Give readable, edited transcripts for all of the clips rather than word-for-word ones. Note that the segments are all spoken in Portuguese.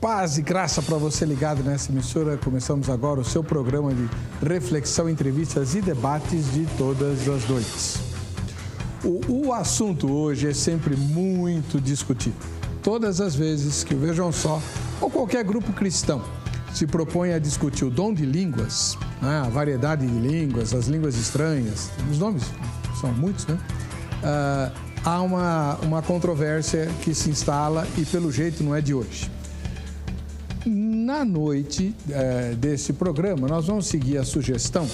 Paz e graça para você ligado nessa emissora. Começamos agora o seu programa de reflexão, entrevistas e debates de todas as noites. O assunto hoje é sempre muito discutido. Todas as vezes que o Vejam Só ou qualquer grupo cristão se propõe a discutir o dom de línguas, né, a variedade de línguas, as línguas estranhas, os nomes são muitos, né? Há uma controvérsia que se instala e pelo jeito não é de hoje. Na noite desse programa, nós vamos seguir a sugestão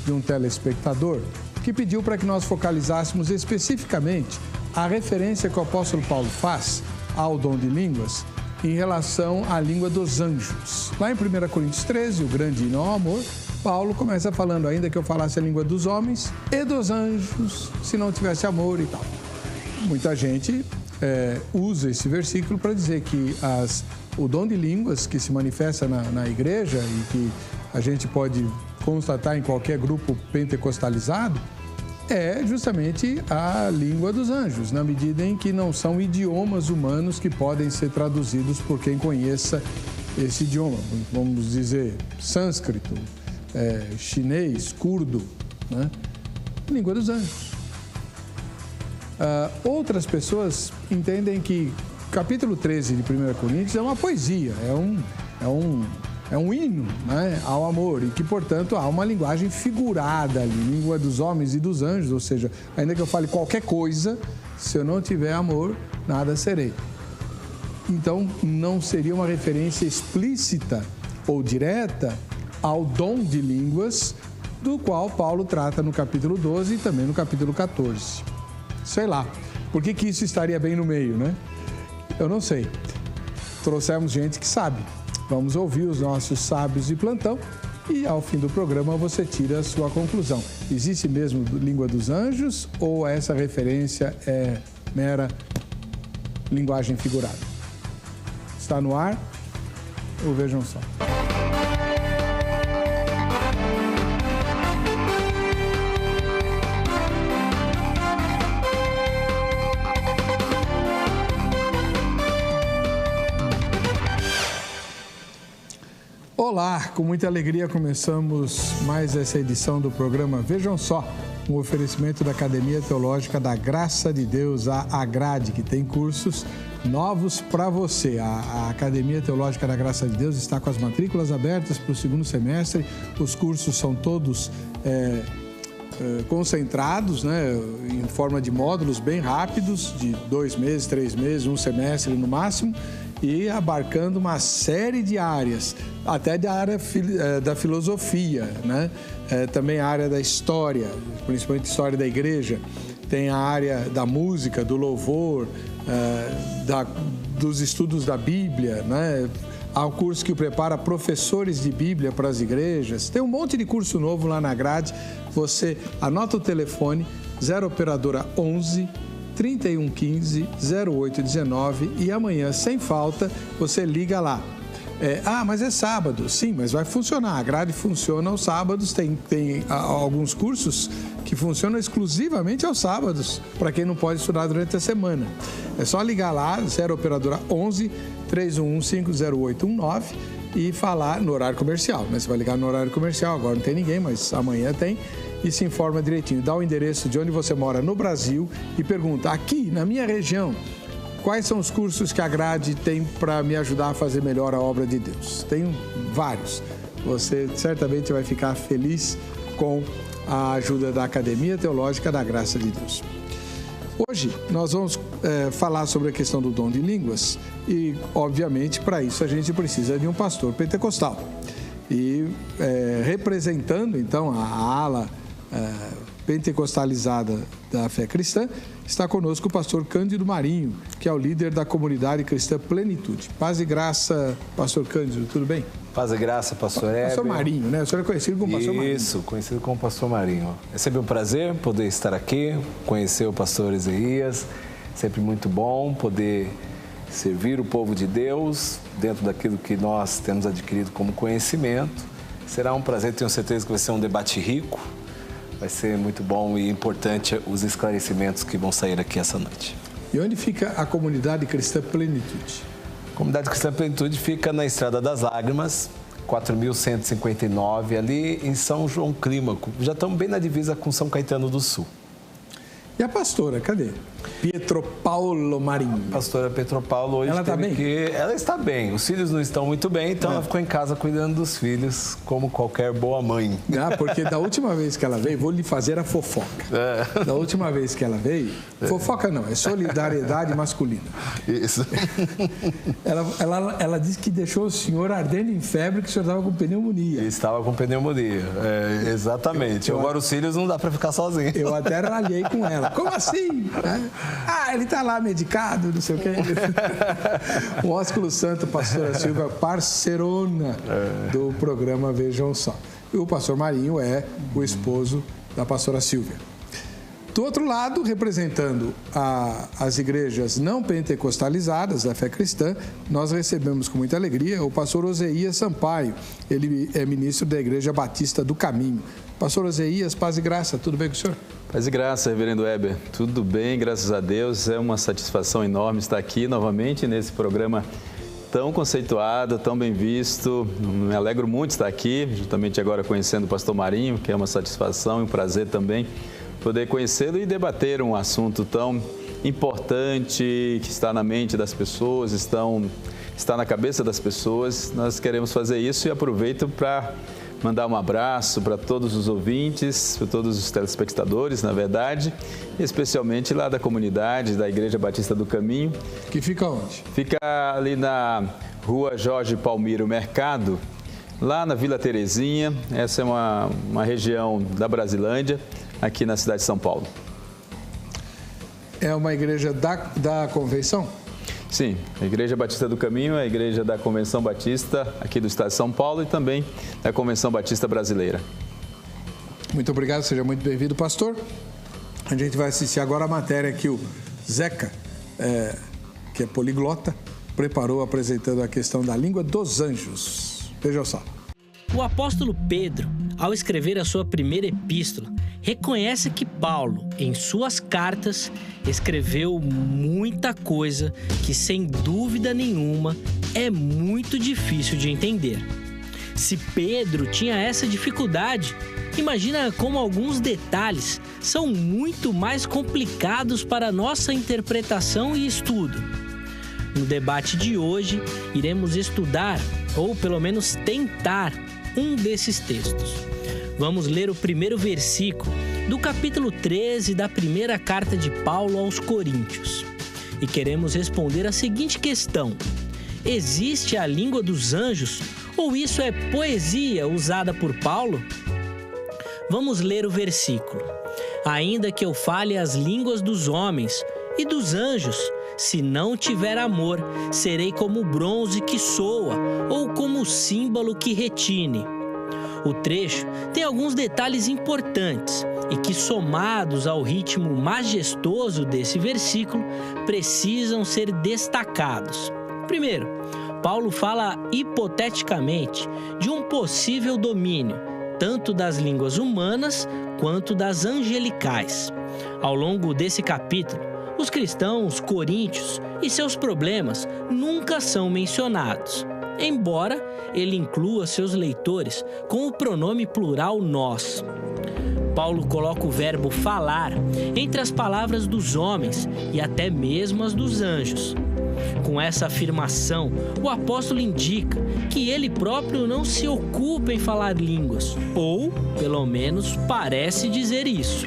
de um telespectador que pediu para que nós focalizássemos especificamente a referência que o apóstolo Paulo faz ao dom de línguas em relação à língua dos anjos. Lá em 1 Coríntios 13, o grande hino ao amor, Paulo começa falando ainda que eu falasse a língua dos homens e dos anjos, se não tivesse amor e tal. Muita gente usa esse versículo para dizer que o dom de línguas que se manifesta na igreja e que a gente pode constatar em qualquer grupo pentecostalizado é justamente a língua dos anjos, na medida em que não são idiomas humanos que podem ser traduzidos por quem conheça esse idioma. Vamos dizer sânscrito, chinês, curdo, né? Língua dos anjos. Outras pessoas entendem que capítulo 13 de 1 Coríntios é uma poesia, é um hino, né, ao amor e que, portanto, há uma linguagem figurada ali, língua dos homens e dos anjos, ou seja, ainda que eu fale qualquer coisa, se eu não tiver amor, nada serei. Então, não seria uma referência explícita ou direta ao dom de línguas, do qual Paulo trata no capítulo 12 e também no capítulo 14. Sei lá, por que isso estaria bem no meio, né? Eu não sei. Trouxemos gente que sabe. Vamos ouvir os nossos sábios de plantão e, ao fim do programa, você tira a sua conclusão. Existe mesmo língua dos anjos ou essa referência é mera linguagem figurada? Está no ar? Ou Vejam Só. Olá, com muita alegria começamos mais essa edição do programa Vejam Só, um oferecimento da Academia Teológica da Graça de Deus, a AGRADE, que tem cursos novos para você. A Academia Teológica da Graça de Deus está com as matrículas abertas para o segundo semestre, os cursos são todos concentrados, né, em forma de módulos bem rápidos, de 2 meses, 3 meses, 1 semestre no máximo, e abarcando uma série de áreas, até da área da filosofia, né? Também a área da história, principalmente história da igreja, tem a área da música, do louvor, dos estudos da Bíblia, né? Há um curso que prepara professores de Bíblia para as igrejas, tem um monte de curso novo lá na grade. Você anota o telefone 0 operadora 11 3115 0819 e amanhã, sem falta, você liga lá. Mas é sábado. Sim, mas vai funcionar. A grade funciona aos sábados. Tem alguns cursos que funcionam exclusivamente aos sábados, para quem não pode estudar durante a semana. É só ligar lá, 0 operadora 11 31150819 e falar no horário comercial, né? Você vai ligar no horário comercial, agora não tem ninguém, mas amanhã tem. E se informa direitinho, dá o endereço de onde você mora no Brasil e pergunta, aqui na minha região, quais são os cursos que a grade tem para me ajudar a fazer melhor a obra de Deus? Tem vários. Você certamente vai ficar feliz com a ajuda da Academia Teológica da Graça de Deus. Hoje nós vamos falar sobre a questão do dom de línguas e, obviamente, para isso a gente precisa de um pastor pentecostal. E representando, então, a ala pentecostalizada da fé cristã, está conosco o pastor Cândido Marinho, que é o líder da comunidade cristã Plenitude. Paz e graça, pastor Cândido, tudo bem? Paz e graça, pastor Heber. Pastor Marinho, né? O senhor é conhecido como pastor Marinho. Isso, conhecido como pastor Marinho. É sempre um prazer poder estar aqui, conhecer o pastor Isaías. Sempre muito bom poder servir o povo de Deus dentro daquilo que nós temos adquirido como conhecimento. Será um prazer, tenho certeza que vai ser um debate rico. Vai ser muito bom e importante os esclarecimentos que vão sair aqui essa noite. E onde fica a comunidade cristã Plenitude? Comunidade Cristã Plenitude fica na Estrada das Lágrimas, 4.159, ali em São João Clímaco. Já estamos bem na divisa com São Caetano do Sul. E a pastora, cadê? Pietro Paulo Marinho. A pastora Pietro Paulo hoje ela está bem? Ela está bem. Os filhos não estão muito bem, então ela ficou em casa cuidando dos filhos, como qualquer boa mãe. Porque da última vez que ela veio, vou lhe fazer a fofoca. Da última vez que ela veio, fofoca não, é solidariedade masculina. Isso. Ela disse que deixou o senhor ardendo em febre, que o senhor estava com pneumonia. Estava com pneumonia, exatamente. Agora os filhos não dá para ficar sozinho. Eu até ralhei com ela. Como assim? Ele está lá medicado, não sei o quê. O ósculo santo, pastora Silvia, parceirona do programa Vejam Só. E o pastor Marinho é o esposo da pastora Silvia. Do outro lado, representando as igrejas não pentecostalizadas da fé cristã, nós recebemos com muita alegria o pastor Oséias Sampaio. Ele é ministro da Igreja Batista do Caminho. Pastor Oséias, paz e graça, tudo bem com o senhor? Paz e graça, reverendo Weber. Tudo bem, graças a Deus. É uma satisfação enorme estar aqui novamente nesse programa tão conceituado, tão bem visto. Me alegro muito de estar aqui, justamente agora conhecendo o pastor Marinho, que é uma satisfação e um prazer também poder conhecê-lo e debater um assunto tão importante que está na mente das pessoas, está na cabeça das pessoas. Nós queremos fazer isso e aproveito para mandar um abraço para todos os ouvintes, para todos os telespectadores, na verdade, e especialmente lá da comunidade da Igreja Batista do Caminho. Que fica onde? Fica ali na Rua Jorge Palmiro Mercado, lá na Vila Terezinha. Essa é uma região da Brasilândia, aqui na cidade de São Paulo. É uma igreja da Convenção? Sim, a Igreja Batista do Caminho é a igreja da Convenção Batista aqui do estado de São Paulo e também da Convenção Batista Brasileira. Muito obrigado, seja muito bem-vindo, pastor. A gente vai assistir agora a matéria que o Zeca, que é poliglota, preparou apresentando a questão da língua dos anjos. Veja só. O apóstolo Pedro, ao escrever a sua primeira epístola, reconhece que Paulo, em suas cartas, escreveu muita coisa que, sem dúvida nenhuma, é muito difícil de entender. Se Pedro tinha essa dificuldade, imagina como alguns detalhes são muito mais complicados para nossa interpretação e estudo. No debate de hoje, iremos estudar, ou pelo menos tentar, um desses textos. Vamos ler o primeiro versículo do capítulo 13 da primeira carta de Paulo aos Coríntios. E queremos responder a seguinte questão: existe a língua dos anjos ou isso é poesia usada por Paulo? Vamos ler o versículo. Ainda que eu fale as línguas dos homens e dos anjos, se não tiver amor, serei como o bronze que soa ou como o símbolo que retine. O trecho tem alguns detalhes importantes e que, somados ao ritmo majestoso desse versículo, precisam ser destacados. Primeiro, Paulo fala hipoteticamente de um possível domínio, tanto das línguas humanas quanto das angelicais. Ao longo desse capítulo, os cristãos coríntios e seus problemas nunca são mencionados, embora ele inclua seus leitores com o pronome plural nós. Paulo coloca o verbo falar entre as palavras dos homens e até mesmo as dos anjos. Com essa afirmação, o apóstolo indica que ele próprio não se ocupa em falar línguas, ou, pelo menos, parece dizer isso.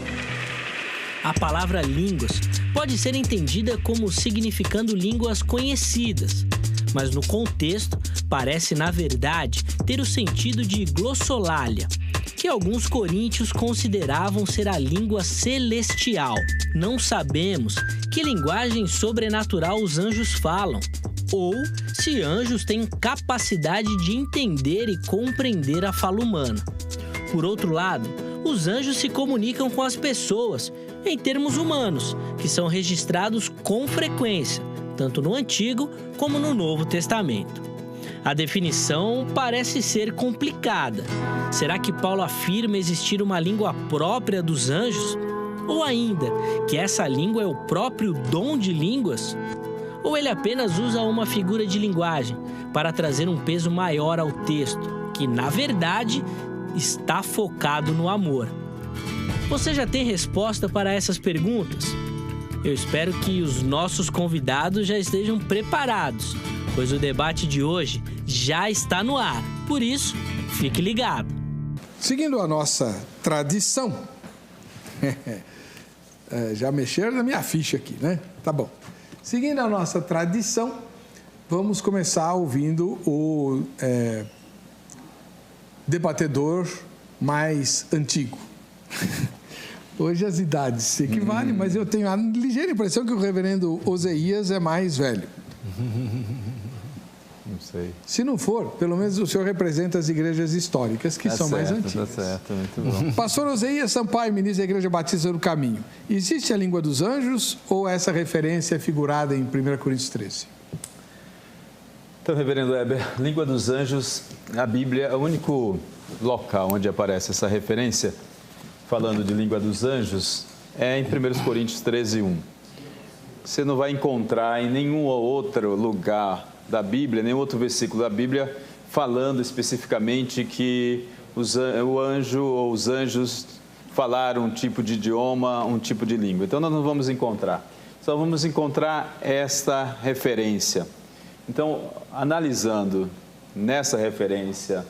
A palavra línguas pode ser entendida como significando línguas conhecidas, mas no contexto parece, na verdade, ter o sentido de glossolalia, que alguns coríntios consideravam ser a língua celestial. Não sabemos que linguagem sobrenatural os anjos falam, ou se anjos têm capacidade de entender e compreender a fala humana. Por outro lado, os anjos se comunicam com as pessoas em termos humanos, que são registrados com frequência, tanto no Antigo como no Novo Testamento. A definição parece ser complicada. Será que Paulo afirma existir uma língua própria dos anjos? Ou ainda, que essa língua é o próprio dom de línguas? Ou ele apenas usa uma figura de linguagem para trazer um peso maior ao texto, que na verdade está focado no amor? Você já tem resposta para essas perguntas? Eu espero que os nossos convidados já estejam preparados, pois o debate de hoje já está no ar. Por isso, fique ligado. Seguindo a nossa tradição, já mexeram na minha ficha aqui, né? Tá bom. Seguindo a nossa tradição, vamos começar ouvindo o debatedor mais antigo. Hoje as idades se equivalem, mas eu tenho a ligeira impressão que o reverendo Oseias é mais velho. Não sei. Se não for, pelo menos o senhor representa as igrejas históricas, que são mais antigas. Tá certo, muito bom. Pastor Oseias Sampaio, ministro da Igreja Batista do Caminho. Existe a língua dos anjos ou essa referência é figurada em 1 Coríntios 13? Então, reverendo Weber, língua dos anjos, a Bíblia é o único local onde aparece essa referência, falando de língua dos anjos, é em 1 Coríntios 13, 1. Você não vai encontrar em nenhum outro lugar da Bíblia, nenhum outro versículo da Bíblia, falando especificamente que o anjo ou os anjos falaram um tipo de idioma, um tipo de língua. Então, nós não vamos encontrar. Só vamos encontrar esta referência. Então, analisando nessa referência,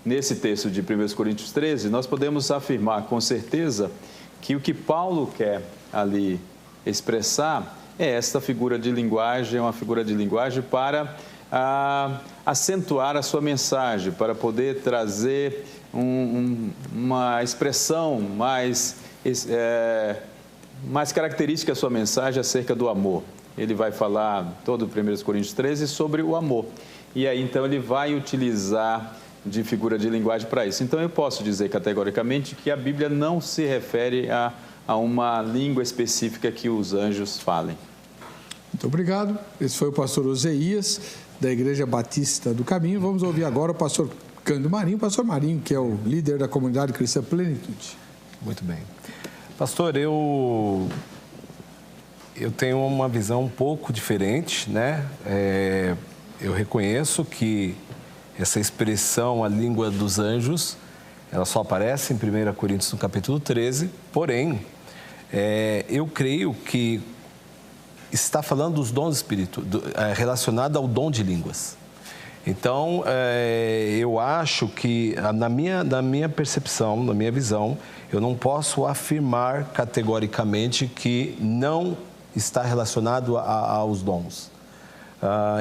nesse texto de 1 Coríntios 13, nós podemos afirmar com certeza que o que Paulo quer ali expressar é esta figura de linguagem, uma figura de linguagem para acentuar a sua mensagem, para poder trazer uma expressão mais característica à sua mensagem acerca do amor. Ele vai falar todo o 1 Coríntios 13 sobre o amor. E aí, então, ele vai utilizar de figura de linguagem para isso. Então, eu posso dizer categoricamente que a Bíblia não se refere a uma língua específica que os anjos falem. Muito obrigado. Esse foi o pastor Oseias, da Igreja Batista do Caminho. Vamos ouvir agora o pastor Cândido Marinho. Pastor Marinho, que é o líder da comunidade cristã Plenitude. Muito bem. Pastor, eu tenho uma visão um pouco diferente, né? Eu reconheço que essa expressão, a língua dos anjos, ela só aparece em 1 Coríntios, no capítulo 13, porém, eu creio que está falando dos dons espirituais, relacionado ao dom de línguas. Então, eu acho que, na minha percepção, na minha visão, eu não posso afirmar categoricamente que não está relacionado aos dons.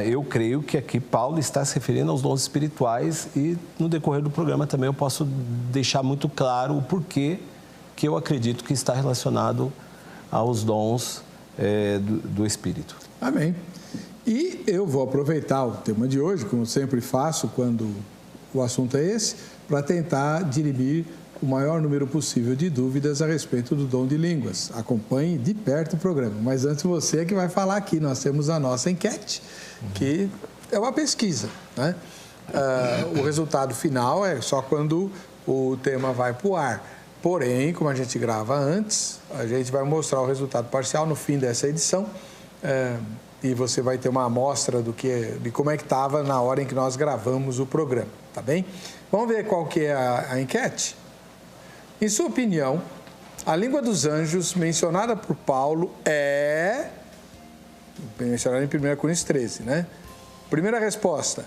Eu creio que aqui Paulo está se referindo aos dons espirituais e no decorrer do programa também eu posso deixar muito claro o porquê que eu acredito que está relacionado aos dons do Espírito. Amém. E eu vou aproveitar o tema de hoje, como sempre faço quando o assunto é esse, para tentar dirimir o maior número possível de dúvidas a respeito do dom de línguas. Acompanhe de perto o programa. Mas antes você é que vai falar aqui. Nós temos a nossa enquete, que é uma pesquisa, né? O resultado final é só quando o tema vai para o ar. Porém, como a gente grava antes, a gente vai mostrar o resultado parcial no fim dessa edição. E você vai ter uma amostra de como é que estava na hora em que nós gravamos o programa, tá bem? Vamos ver qual que é a enquete? Em sua opinião, a língua dos anjos mencionada por Paulo é mencionada em 1 Coríntios 13, né? Primeira resposta,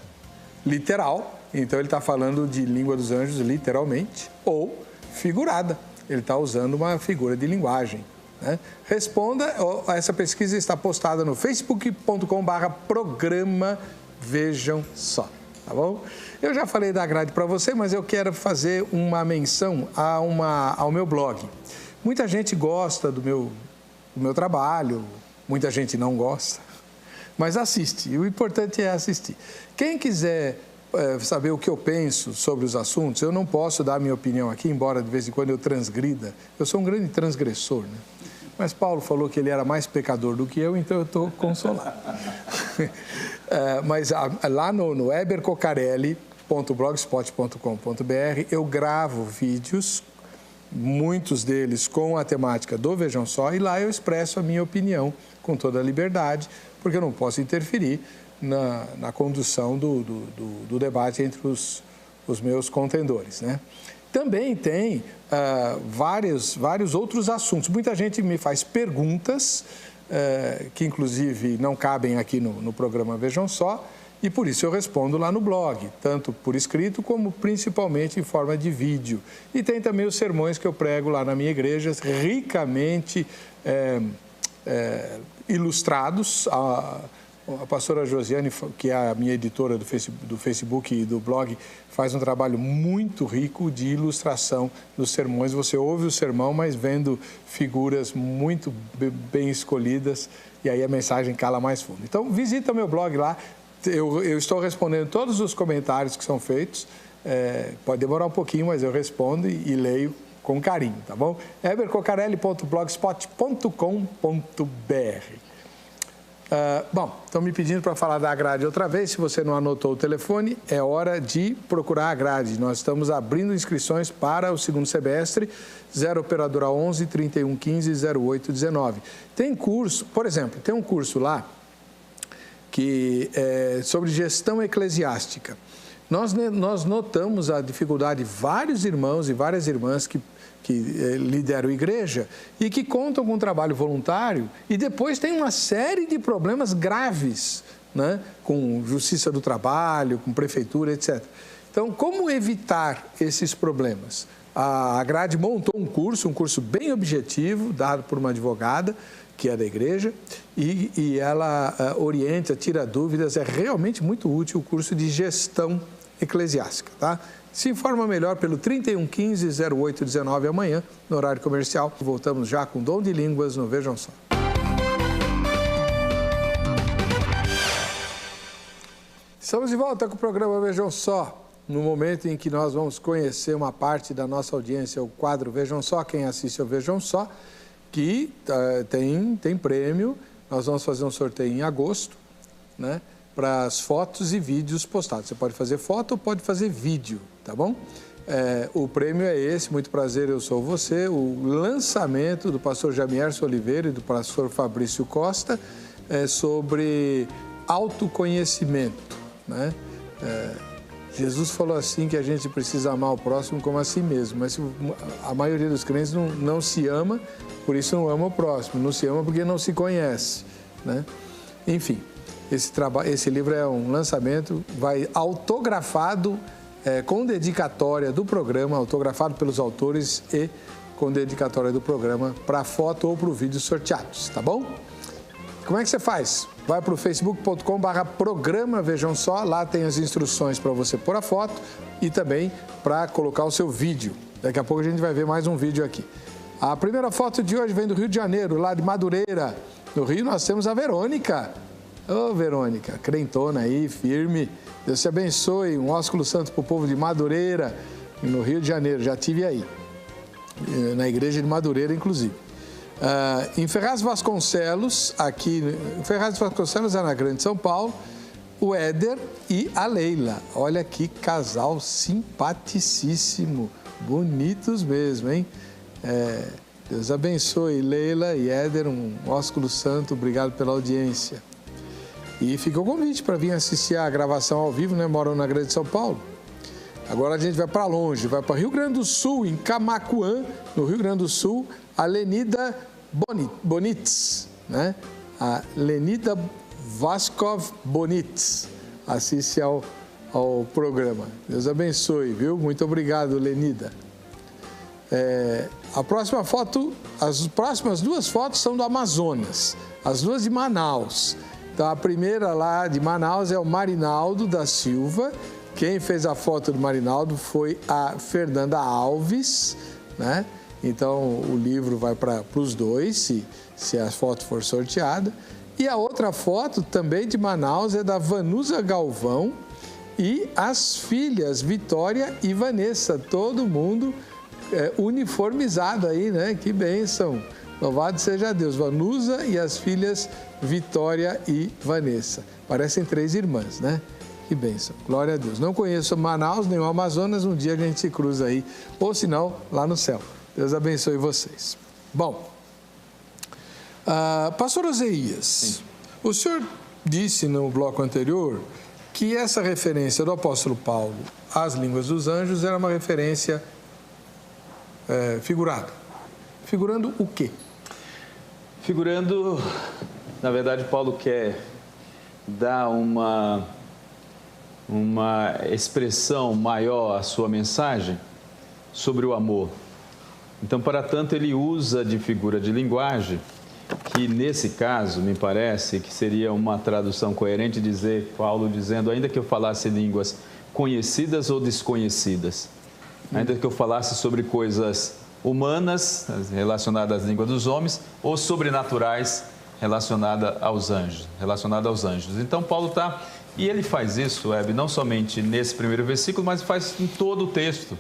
literal. Então, ele está falando de língua dos anjos literalmente, ou figurada. Ele está usando uma figura de linguagem, né? Responda, essa pesquisa está postada no facebook.com/programa Vejam Só, tá bom? Eu já falei da grade para você, mas eu quero fazer uma menção ao meu blog. Muita gente gosta do meu trabalho, muita gente não gosta, mas assiste, e o importante é assistir. Quem quiser saber o que eu penso sobre os assuntos, eu não posso dar minha opinião aqui, embora de vez em quando eu transgrida. Eu sou um grande transgressor, né? Mas Paulo falou que ele era mais pecador do que eu, então eu estou consolado. Mas lá no webercocarelli.blogspot.com.br eu gravo vídeos, muitos deles com a temática do Vejam Só, e lá eu expresso a minha opinião com toda a liberdade, porque eu não posso interferir na condução do debate entre os meus contendores, né? Também tem vários outros assuntos. Muita gente me faz perguntas que, inclusive, não cabem aqui no programa Vejam Só, e por isso eu respondo lá no blog, tanto por escrito como principalmente em forma de vídeo. E tem também os sermões que eu prego lá na minha igreja, ricamente ilustrados. A pastora Josiane, que é a minha editora do Facebook e do blog, faz um trabalho muito rico de ilustração dos sermões. Você ouve o sermão, mas vendo figuras muito bem escolhidas, e aí a mensagem cala mais fundo. Então, visita meu blog lá. Eu estou respondendo todos os comentários que são feitos. Pode demorar um pouquinho, mas eu respondo e leio com carinho, tá bom? ebercocarelli.blogspot.com.br. Bom, estão me pedindo para falar da grade outra vez. Se você não anotou o telefone, é hora de procurar a grade. Nós estamos abrindo inscrições para o segundo semestre, 0 operadora 11 31 15 08 19. Tem curso, por exemplo, tem um curso lá que é sobre gestão eclesiástica. Nós notamos a dificuldade de vários irmãos e várias irmãs que lideram igreja e que contam com trabalho voluntário e depois tem uma série de problemas graves, né? Com justiça do trabalho, com prefeitura, etc. Então, como evitar esses problemas? A grade montou um curso bem objetivo, dado por uma advogada, que é da igreja, e ela orienta, tira dúvidas. É realmente muito útil o curso de gestão eclesiástica, tá? Se informa melhor pelo 31 15 08 19 amanhã, no horário comercial. Voltamos já com Dom de Línguas no Vejam Só. Estamos de volta com o programa Vejam Só, no momento em que nós vamos conhecer uma parte da nossa audiência, o quadro Vejam Só. Quem assiste ao Vejam Só, que tem prêmio. Nós vamos fazer um sorteio em agosto, né? Para as fotos e vídeos postados. Você pode fazer foto ou pode fazer vídeo, tá bom? O prêmio é esse, muito prazer, eu sou você, o lançamento do pastor Jamierson Oliveira e do pastor Fabrício Costa sobre autoconhecimento, né? Jesus falou assim que a gente precisa amar o próximo como a si mesmo, mas a maioria dos crentes não se ama, por isso não ama o próximo, não se ama porque não se conhece, né? Enfim. Esse livro é um lançamento, vai autografado, com dedicatória do programa, autografado pelos autores e com dedicatória do programa para foto ou para o vídeo sorteados, tá bom? Como é que você faz? Vai para o facebook.com/programa Vejam Só, lá tem as instruções para você pôr a foto e também para colocar o seu vídeo. Daqui a pouco a gente vai ver mais um vídeo aqui. A primeira foto de hoje vem do Rio de Janeiro, lá de Madureira. No Rio nós temos a Verônica. Ô, Verônica, crentona aí, firme. Deus te abençoe. Um ósculo santo para o povo de Madureira, no Rio de Janeiro. Já estive aí, na igreja de Madureira, inclusive. Em Ferraz Vasconcelos, Ferraz Vasconcelos é na Grande São Paulo, o Éder e a Leila. Olha que casal simpaticíssimo. Bonitos mesmo, hein? Deus abençoe, Leila e Éder. Um ósculo santo. Obrigado pela audiência. E fica o convite para vir assistir a gravação ao vivo, né? Moram na Grande São Paulo. Agora a gente vai para longe, vai para Rio Grande do Sul, em Camaquã, no Rio Grande do Sul, a Lenida Bonitz, né? A Lenida Vaskov Bonitz assiste ao programa. Deus abençoe, viu? Muito obrigado, Lenida. A próxima foto, as próximas duas fotos são do Amazonas, as duas de Manaus. Então, a primeira lá de Manaus é o Marinaldo da Silva. Quem fez a foto do Marinaldo foi a Fernanda Alves, né? Então, o livro vai para os dois, se a foto for sorteada. E a outra foto, também de Manaus, é da Vanusa Galvão e as filhas Vitória e Vanessa. Todo mundo uniformizado aí, né? Que bênção! Louvado seja Deus. Vanusa e as filhas Vitória e Vanessa. Parecem 3 irmãs, né? Que bênção. Glória a Deus. Não conheço Manaus nem o Amazonas. Um dia a gente se cruza aí. Ou, se não, lá no céu. Deus abençoe vocês. Bom, pastor Oséias, O senhor disse no bloco anterior que essa referência do apóstolo Paulo às línguas dos anjos era uma referência figurada. Figurando o quê? Figurando, na verdade, Paulo quer dar uma expressão maior à sua mensagem sobre o amor. Então, para tanto, ele usa de figura de linguagem, que nesse caso, me parece que seria uma tradução coerente dizer, Paulo dizendo, ainda que eu falasse línguas conhecidas ou desconhecidas, ainda que eu falasse sobre coisas humanas, relacionadas às línguas dos homens, ou sobrenaturais, relacionadas aos anjos. Então, Paulo está... E ele faz isso, Hebe, não somente nesse primeiro versículo, mas faz em todo o texto.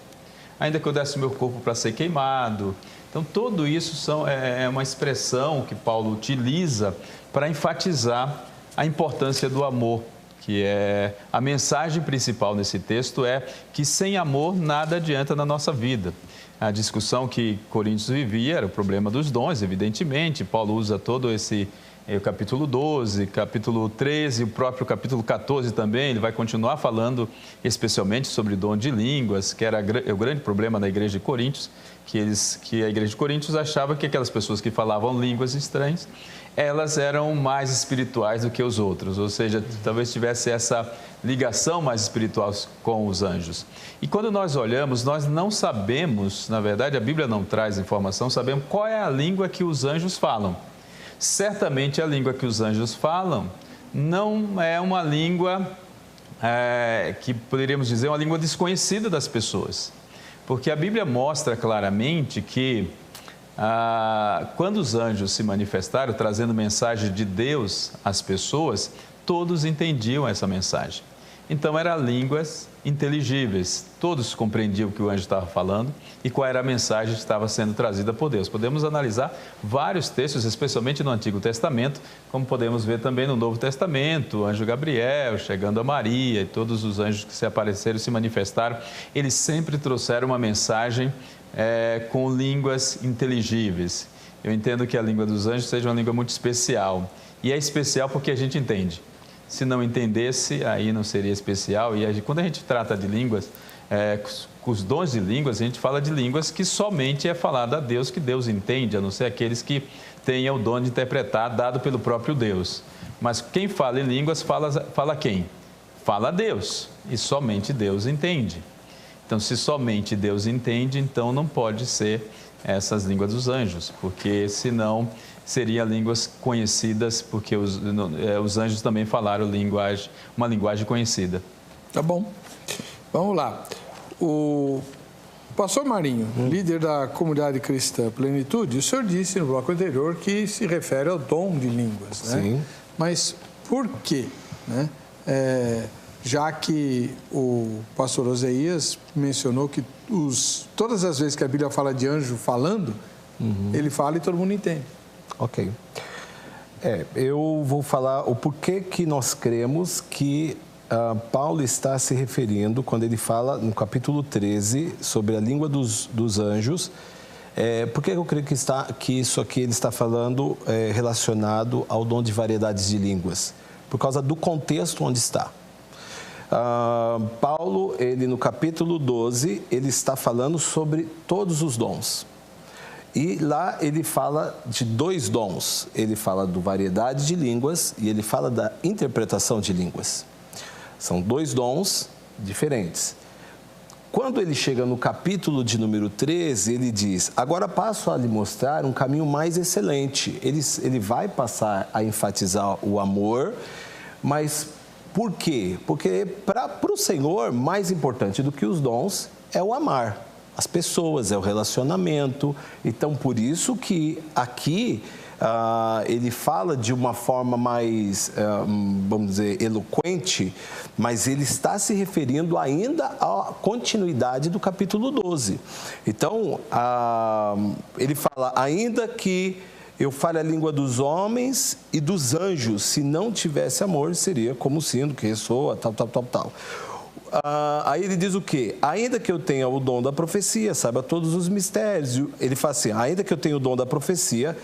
Ainda que eu desse o meu corpo para ser queimado. Então, tudo isso é uma expressão que Paulo utiliza para enfatizar a importância do amor, que é a mensagem principal nesse texto é que sem amor nada adianta na nossa vida. A discussão que Coríntios vivia era o problema dos dons, evidentemente. Paulo usa todo o capítulo 12, capítulo 13, o próprio capítulo 14 também, ele vai continuar falando especialmente sobre o dom de línguas, que era o grande problema da igreja de Coríntios, que a igreja de Coríntios achava que aquelas pessoas que falavam línguas estranhas, elas eram mais espirituais do que os outros, ou seja, talvez tivesse essa ligação mais espiritual com os anjos. E quando nós olhamos, nós não sabemos, na verdade a Bíblia não traz informação, sabemos qual é a língua que os anjos falam. Certamente a língua que os anjos falam não é uma língua que poderíamos dizer uma língua desconhecida das pessoas. Porque a Bíblia mostra claramente que quando os anjos se manifestaram trazendo mensagem de Deus às pessoas, todos entendiam essa mensagem. Então eram línguas inteligíveis, todos compreendiam o que o anjo estava falando e qual era a mensagem que estava sendo trazida por Deus. Podemos analisar vários textos, especialmente no Antigo Testamento, como podemos ver também no Novo Testamento, o anjo Gabriel chegando a Maria e todos os anjos que se apareceram e se manifestaram, eles sempre trouxeram uma mensagem com línguas inteligíveis. Eu entendo que a língua dos anjos seja uma língua muito especial, e é especial porque a gente entende. Se não entendesse, aí não seria especial. E quando a gente trata de línguas, com os dons de línguas, a gente fala de línguas que somente é falado a Deus, que Deus entende, a não ser aqueles que tenham o dom de interpretar, dado pelo próprio Deus. Mas quem fala em línguas, fala quem? Fala a Deus, e somente Deus entende. Então, se somente Deus entende, então não pode ser essas línguas dos anjos, porque senão seriam línguas conhecidas, porque os anjos também falaram uma linguagem conhecida. Tá bom. Vamos lá. O pastor Marinho, líder da comunidade cristã Plenitude, o senhor disse no bloco anterior que se refere ao dom de línguas, né? Sim. Mas por quê, né? Já que o pastor Oséias mencionou que todas as vezes que a Bíblia fala de anjo falando, ele fala e todo mundo entende. Ok. Eu vou falar o porquê que nós cremos que Paulo está se referindo quando ele fala no capítulo 13 sobre a língua dos anjos. Por que eu creio que isso aqui ele está falando relacionado ao dom de variedades de línguas? Por causa do contexto onde está. Paulo, ele no capítulo 12, ele está falando sobre todos os dons. E lá ele fala de dois dons. Ele fala de variedade de línguas e ele fala da interpretação de línguas. São dois dons diferentes. Quando ele chega no capítulo de número 13, ele diz: agora passo a lhe mostrar um caminho mais excelente. Ele vai passar a enfatizar o amor, mas por quê? Porque para o Senhor, mais importante do que os dons é o amar as pessoas, é o relacionamento. Então, por isso que aqui ele fala de uma forma mais, vamos dizer, eloquente, mas ele está se referindo ainda à continuidade do capítulo 12. Então, ele fala, ainda que eu falo a língua dos homens e dos anjos, se não tivesse amor, seria como o sino que ressoa, tal. Aí ele diz o quê? Ainda que eu tenha o dom da profecia, saiba todos os mistérios. Ele fala assim, ainda que eu tenha o dom da profecia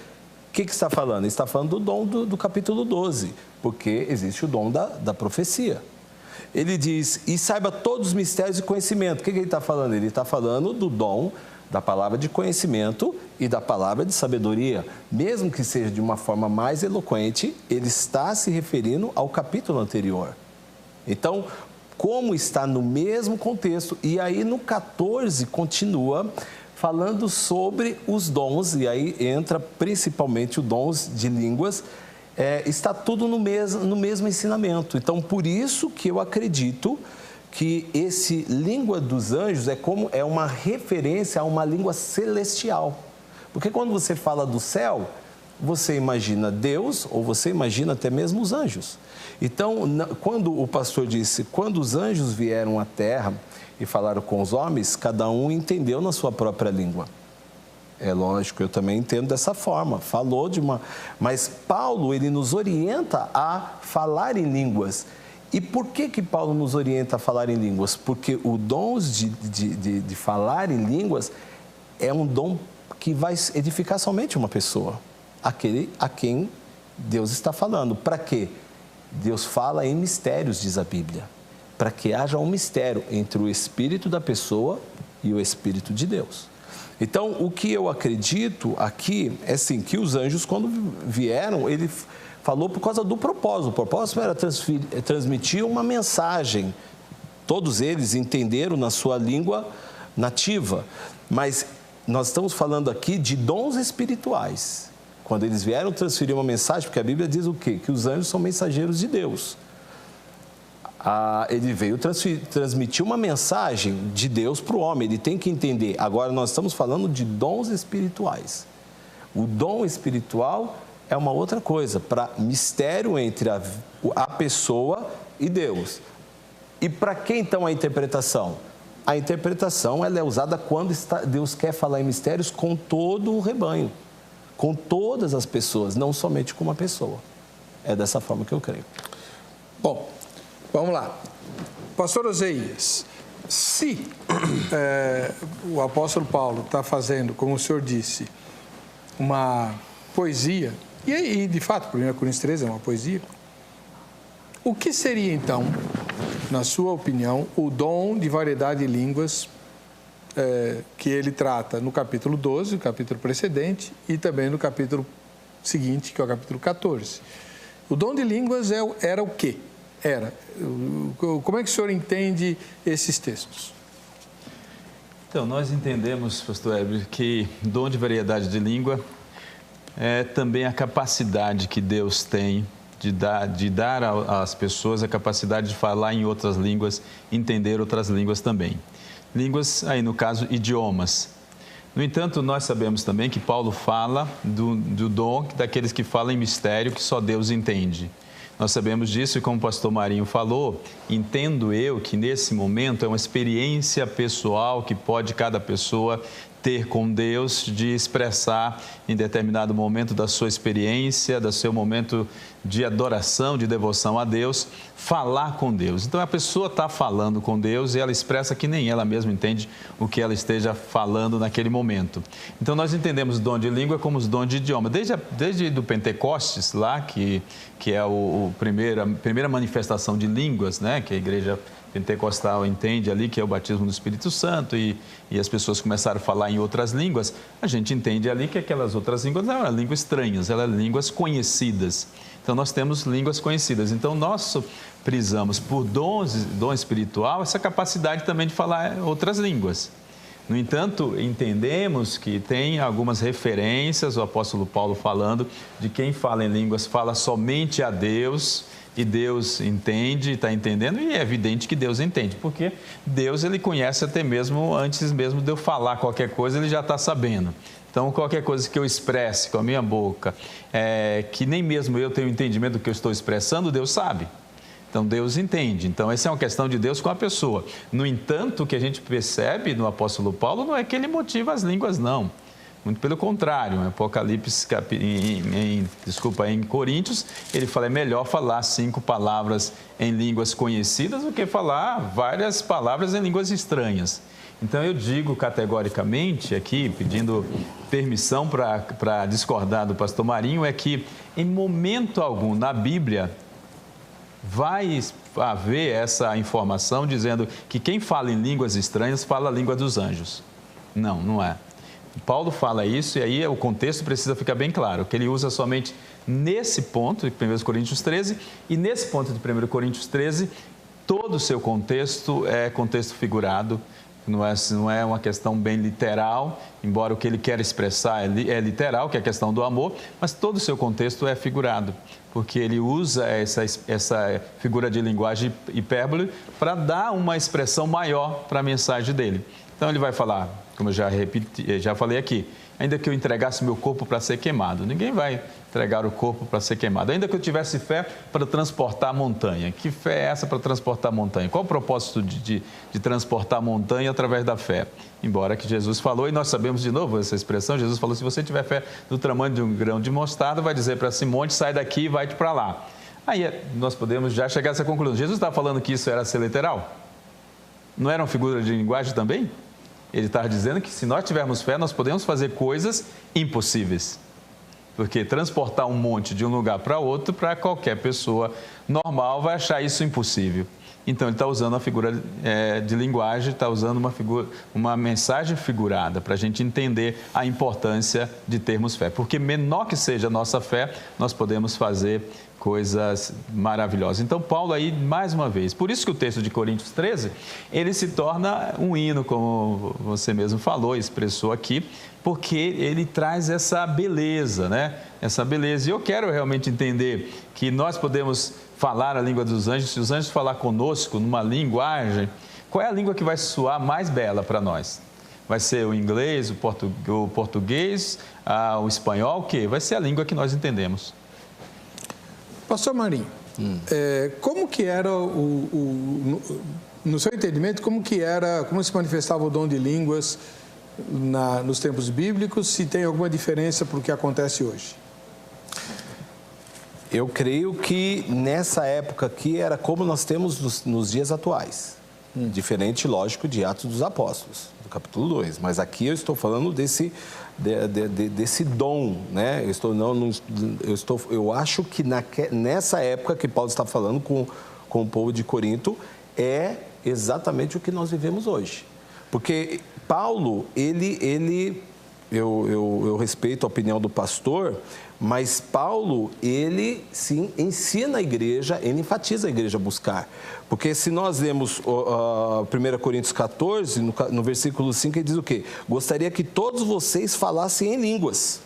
que está falando? Ele está falando do dom do capítulo 12, porque existe o dom da profecia. Ele diz, e saiba todos os mistérios e conhecimento. O que ele está falando? Ele está falando do dom da palavra de conhecimento e da palavra de sabedoria. Mesmo que seja de uma forma mais eloquente, ele está se referindo ao capítulo anterior. Então, como está no mesmo contexto, e aí no 14 continua falando sobre os dons, e aí entra principalmente os dons de línguas, está tudo no mesmo ensinamento. Então, por isso que eu acredito que esse língua dos anjos é uma referência a uma língua celestial. Porque quando você fala do céu, você imagina Deus ou você imagina até mesmo os anjos. Então, quando o pastor disse, quando os anjos vieram à terra e falaram com os homens, cada um entendeu na sua própria língua. É lógico, eu também entendo dessa forma. Falou de uma... Mas Paulo, ele nos orienta a falar em línguas. E por que Paulo nos orienta a falar em línguas? Porque o dom de falar em línguas é um dom que vai edificar somente uma pessoa. Aquele a quem Deus está falando. Para quê? Deus fala em mistérios, diz a Bíblia. Para que haja um mistério entre o espírito da pessoa e o espírito de Deus. Então, o que eu acredito aqui é assim, que os anjos, quando vieram, ele falou por causa do propósito. O propósito era transmitir uma mensagem. Todos eles entenderam na sua língua nativa. Mas nós estamos falando aqui de dons espirituais. Quando eles vieram transferir uma mensagem, porque a Bíblia diz o quê? Que os anjos são mensageiros de Deus. Ele veio transmitir uma mensagem de Deus para o homem, ele tem que entender. Agora, nós estamos falando de dons espirituais. O dom espiritual é uma outra coisa, para mistério entre a pessoa e Deus. E para que então a interpretação? A interpretação ela é usada quando Deus quer falar em mistérios com todo o rebanho, com todas as pessoas, não somente com uma pessoa. É dessa forma que eu creio. Bom, vamos lá. Pastor Oséias, se o apóstolo Paulo está fazendo, como o senhor disse, uma poesia, e de fato, 1 Coríntios 13 é uma poesia, o que seria então, na sua opinião, o dom de variedade de línguas que ele trata no capítulo 12, o capítulo precedente, e também no capítulo seguinte, que é o capítulo 14? O dom de línguas era o quê? Como é que o senhor entende esses textos? Então, nós entendemos, pastor Heber, que dom de variedade de língua é também a capacidade que Deus tem de dar às pessoas a capacidade de falar em outras línguas, entender outras línguas também. Línguas, aí no caso, idiomas. No entanto, nós sabemos também que Paulo fala do dom daqueles que falam em mistério que só Deus entende. Nós sabemos disso e, como o pastor Marinho falou, entendo eu que nesse momento é uma experiência pessoal que pode cada pessoa ter com Deus, de expressar em determinado momento da sua experiência, do seu momento de adoração, de devoção a Deus, falar com Deus. Então a pessoa está falando com Deus e ela expressa que nem ela mesma entende o que ela esteja falando naquele momento. Então nós entendemos o dom de língua como os dons de idioma. Desde do Pentecostes, lá, que é a primeira manifestação de línguas, né, que a igreja pentecostal entende ali, que é o batismo do Espírito Santo, e as pessoas começaram a falar em outras línguas, a gente entende ali que aquelas outras línguas não eram línguas estranhas, eram línguas conhecidas. Então, nós temos línguas conhecidas. Então, nós prisamos por dom espiritual essa capacidade também de falar outras línguas. No entanto, entendemos que tem algumas referências, o apóstolo Paulo falando de quem fala em línguas fala somente a Deus, e Deus entende, está entendendo, e é evidente que Deus entende, porque Deus ele conhece até mesmo, antes mesmo de eu falar qualquer coisa, ele já está sabendo. Então, qualquer coisa que eu expresse com a minha boca, que nem mesmo eu tenho entendimento do que eu estou expressando, Deus sabe. Então, Deus entende. Então, essa é uma questão de Deus com a pessoa. No entanto, o que a gente percebe no apóstolo Paulo não é que ele motiva as línguas, não. Muito pelo contrário, em Apocalipse, em Coríntios, ele fala, é melhor falar 5 palavras em línguas conhecidas do que falar várias palavras em línguas estranhas. Então eu digo categoricamente aqui, pedindo permissão para discordar do pastor Marinho, é que em momento algum na Bíblia vai haver essa informação dizendo que quem fala em línguas estranhas fala a língua dos anjos. Não, não é. Paulo fala isso e aí o contexto precisa ficar bem claro, que ele usa somente nesse ponto de 1 Coríntios 13 e nesse ponto de 1 Coríntios 13, todo o seu contexto é contexto figurado, não é uma questão bem literal, embora o que ele quer expressar é literal, que é a questão do amor, mas todo o seu contexto é figurado, porque ele usa essa figura de linguagem hipérbole para dar uma expressão maior para a mensagem dele. Então ele vai falar, como eu já falei aqui, ainda que eu entregasse meu corpo para ser queimado, ninguém vai entregar o corpo para ser queimado. Ainda que eu tivesse fé para transportar a montanha. Que fé é essa para transportar a montanha? Qual o propósito de transportar a montanha através da fé? Embora que Jesus falou, e nós sabemos de novo essa expressão, Jesus falou, se você tiver fé do tamanho de um grão de mostarda, vai dizer para esse monte, sai daqui e vai para lá. Aí nós podemos já chegar a essa conclusão. Jesus está falando que isso era ser literal? Não era uma figura de linguagem também? Ele está dizendo que se nós tivermos fé, nós podemos fazer coisas impossíveis. Porque transportar um monte de um lugar para outro, para qualquer pessoa normal, vai achar isso impossível. Então, ele está usando a figura de linguagem, está usando uma mensagem figurada para a gente entender a importância de termos fé. Porque menor que seja a nossa fé, nós podemos fazer coisas maravilhosas. Então, Paulo aí, mais uma vez, por isso que o texto de Coríntios 13, ele se torna um hino, como você mesmo falou, expressou aqui, porque ele traz essa beleza, né? Essa beleza. E eu quero realmente entender que nós podemos falar a língua dos anjos, se os anjos falar conosco numa linguagem, qual é a língua que vai soar mais bela para nós? Vai ser o inglês, o português, o espanhol, o quê? Vai ser a língua que nós entendemos. Pastor Marinho, como que era no seu entendimento, como se manifestava o dom de línguas nos tempos bíblicos, se tem alguma diferença para o que acontece hoje? Eu creio que nessa época aqui era como nós temos nos dias atuais. Diferente, lógico, de Atos dos Apóstolos, do capítulo 2. Mas aqui eu estou falando desse dom, né? Eu acho que nessa época que Paulo está falando com o povo de Corinto é exatamente o que nós vivemos hoje. Porque Paulo, eu respeito a opinião do pastor, mas Paulo, ele sim ensina a igreja, ele enfatiza a igreja a buscar. Porque se nós lemos 1 Coríntios 14, no versículo 5, ele diz o quê? Gostaria que todos vocês falassem em línguas,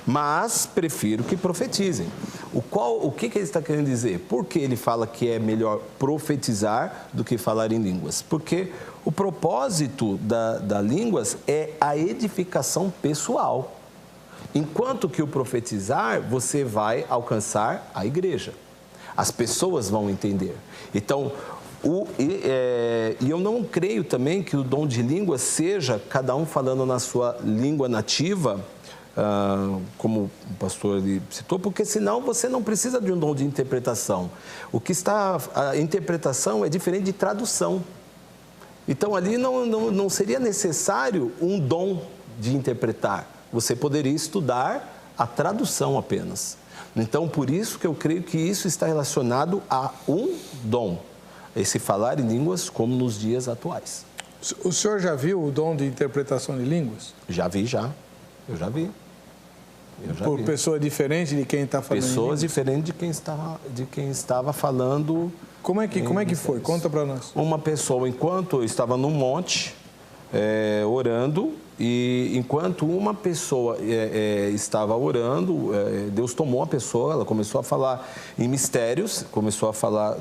mas prefiro que profetizem. O que ele está querendo dizer? Por que ele fala que é melhor profetizar do que falar em línguas? Porque o propósito da línguas é a edificação pessoal. Enquanto que o profetizar, você vai alcançar a igreja. As pessoas vão entender. Então, e eu não creio também que o dom de língua seja cada um falando na sua língua nativa, como o pastor citou, porque senão você não precisa de um dom de interpretação. A interpretação é diferente de tradução. Então, ali não seria necessário um dom de interpretar. Você poderia estudar a tradução apenas. Então, por isso que eu creio que isso está relacionado a um dom. Esse falar em línguas como nos dias atuais. O senhor já viu o dom de interpretação de línguas? Já vi, já. Eu já vi. Por pessoa diferente de quem está falando? Pessoas diferentes de quem estava falando. Como é que foi? Conta para nós. Uma pessoa, enquanto eu estava no monte, orando, e enquanto uma pessoa estava orando, Deus tomou a pessoa, ela começou a falar em mistérios, começou a falar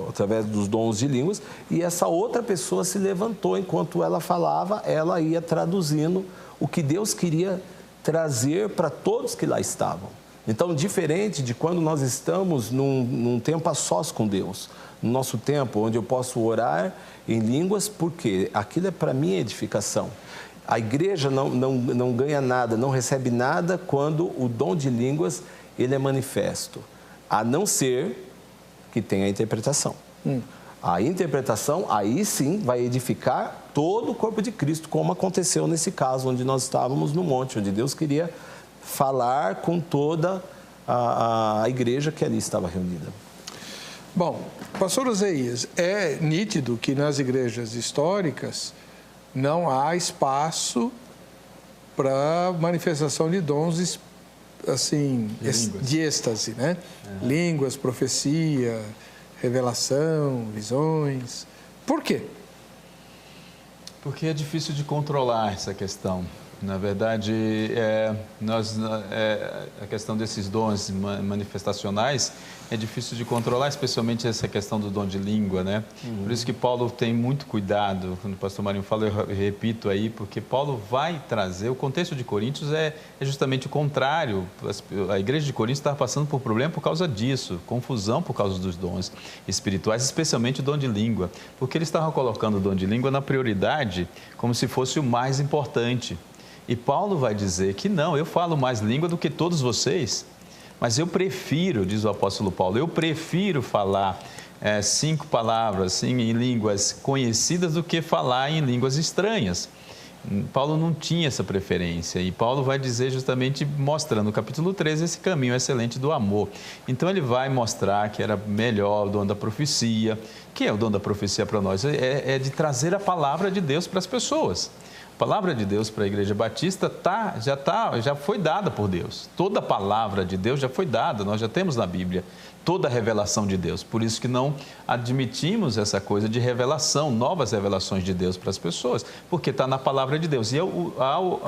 através dos dons de línguas, e essa outra pessoa se levantou, enquanto ela falava, ela ia traduzindo o que Deus queria trazer para todos que lá estavam. Então, diferente de quando nós estamos num tempo a sós com Deus, no nosso tempo, onde eu posso orar em línguas, porque aquilo é para minha edificação. A igreja não ganha nada, não recebe nada quando o dom de línguas ele é manifesto, a não ser que tenha a interpretação. A interpretação, aí sim, vai edificar todo o corpo de Cristo, como aconteceu nesse caso, onde nós estávamos no monte, onde Deus queria falar com toda a igreja que ali estava reunida. Bom, pastor Oséias, é nítido que nas igrejas históricas não há espaço para manifestação de dons assim, de êxtase, né? Línguas, profecia, revelação, visões. Por quê? Porque é difícil de controlar essa questão. Na verdade, a questão desses dons manifestacionais é difícil de controlar, especialmente essa questão do dom de língua, né? Por isso que Paulo tem muito cuidado, quando o pastor Marinho fala, eu repito aí, porque Paulo vai trazer, o contexto de Coríntios é justamente o contrário. A igreja de Coríntios estava passando por problema por causa disso, confusão por causa dos dons espirituais, especialmente o dom de língua, porque eles estavam colocando o dom de língua na prioridade como se fosse o mais importante. E Paulo vai dizer que não, eu falo mais língua do que todos vocês, mas eu prefiro, diz o apóstolo Paulo, eu prefiro falar 5 palavras em línguas conhecidas do que falar em línguas estranhas. Paulo não tinha essa preferência e Paulo vai dizer justamente, mostrando no capítulo 13 esse caminho excelente do amor. Então ele vai mostrar que era melhor o dom da profecia. O que é o dom da profecia para nós? É de trazer a palavra de Deus para as pessoas. A palavra de Deus para a Igreja Batista já foi dada por Deus. Toda a palavra de Deus já foi dada, nós já temos na Bíblia toda a revelação de Deus. Por isso que não admitimos essa coisa de revelação, novas revelações de Deus para as pessoas, porque está na palavra de Deus. E ao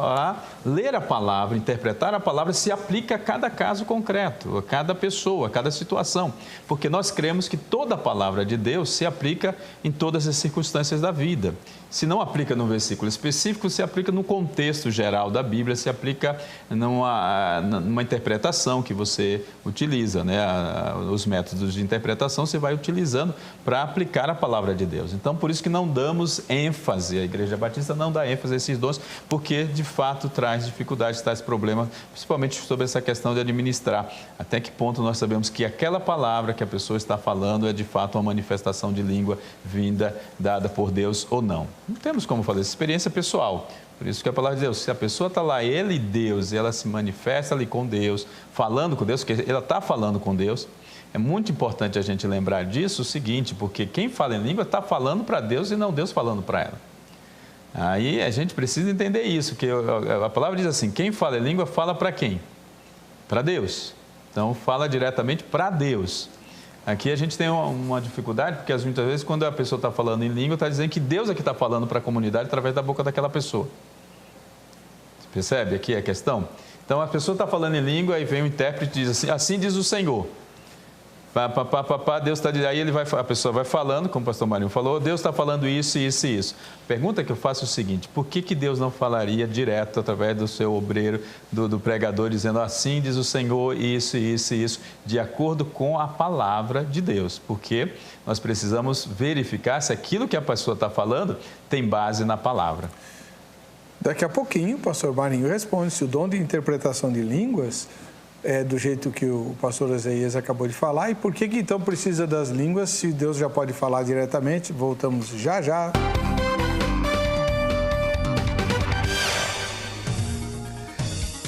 ler a palavra, interpretar a palavra, se aplica a cada caso concreto, a cada pessoa, a cada situação, porque nós cremos que toda a palavra de Deus se aplica em todas as circunstâncias da vida. Se não aplica num versículo específico, se aplica no contexto geral da Bíblia, se aplica numa interpretação que você utiliza, né? Os métodos de interpretação você vai utilizando para aplicar a palavra de Deus. Então, por isso que não damos ênfase, a Igreja Batista não dá ênfase a esses dons, porque de fato traz dificuldades, traz problemas, principalmente sobre essa questão de administrar. Até que ponto nós sabemos que aquela palavra que a pessoa está falando é de fato uma manifestação de língua vinda, dada por Deus ou não. Não temos como fazer essa experiência pessoal. Por isso que a palavra de Deus, se a pessoa está lá, ele e Deus, e ela se manifesta ali com Deus, falando com Deus, porque ela está falando com Deus, é muito importante a gente lembrar disso, o seguinte, porque quem fala em língua está falando para Deus e não Deus falando para ela. Aí a gente precisa entender isso, que a palavra diz assim, quem fala em língua fala para quem? Para Deus. Então fala diretamente para Deus. Aqui a gente tem uma dificuldade, porque muitas vezes quando a pessoa está falando em língua, está dizendo que Deus é que está falando para a comunidade através da boca daquela pessoa. Você percebe aqui a questão? Então a pessoa está falando em língua, aí vem o intérprete e diz assim, assim diz o Senhor. Deus está dizendo, aí a pessoa vai falando, como o pastor Marinho falou, Deus está falando isso, isso e isso. A pergunta que eu faço é o seguinte, por que Deus não falaria direto através do seu obreiro, do pregador, dizendo assim diz o Senhor, isso, isso e isso, de acordo com a palavra de Deus? Porque nós precisamos verificar se aquilo que a pessoa está falando tem base na palavra. Daqui a pouquinho o pastor Marinho responde se o dom de interpretação de línguas é do jeito que o pastor Oséias acabou de falar. E por que então precisa das línguas se Deus já pode falar diretamente? Voltamos já já.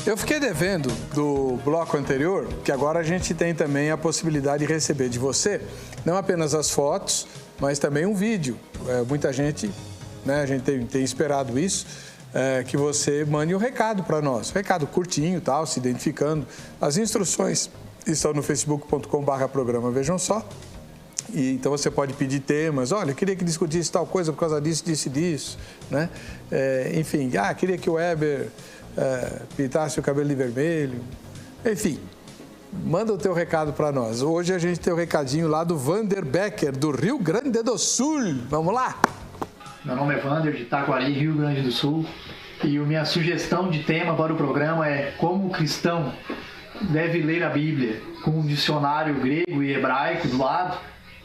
Eu fiquei devendo do bloco anterior, que agora a gente tem também a possibilidade de receber de você, não apenas as fotos, mas também um vídeo. Muita gente, né, a gente tem esperado isso, que você mande um recado para nós, recado curtinho, tal, se identificando. As instruções estão no facebook.com/programa Vejam Só. E então você pode pedir temas, olha, eu queria que discutisse tal coisa por causa disso, disso, né? Enfim, queria que o Weber pintasse o cabelo de vermelho. Enfim, manda o teu recado para nós. Hoje a gente tem o recadinho lá do Vander Becker, do Rio Grande do Sul. Vamos lá? Meu nome é Vander, de Taquari, Rio Grande do Sul, e a minha sugestão de tema para o programa é como o cristão deve ler a Bíblia, com um dicionário grego e hebraico do lado,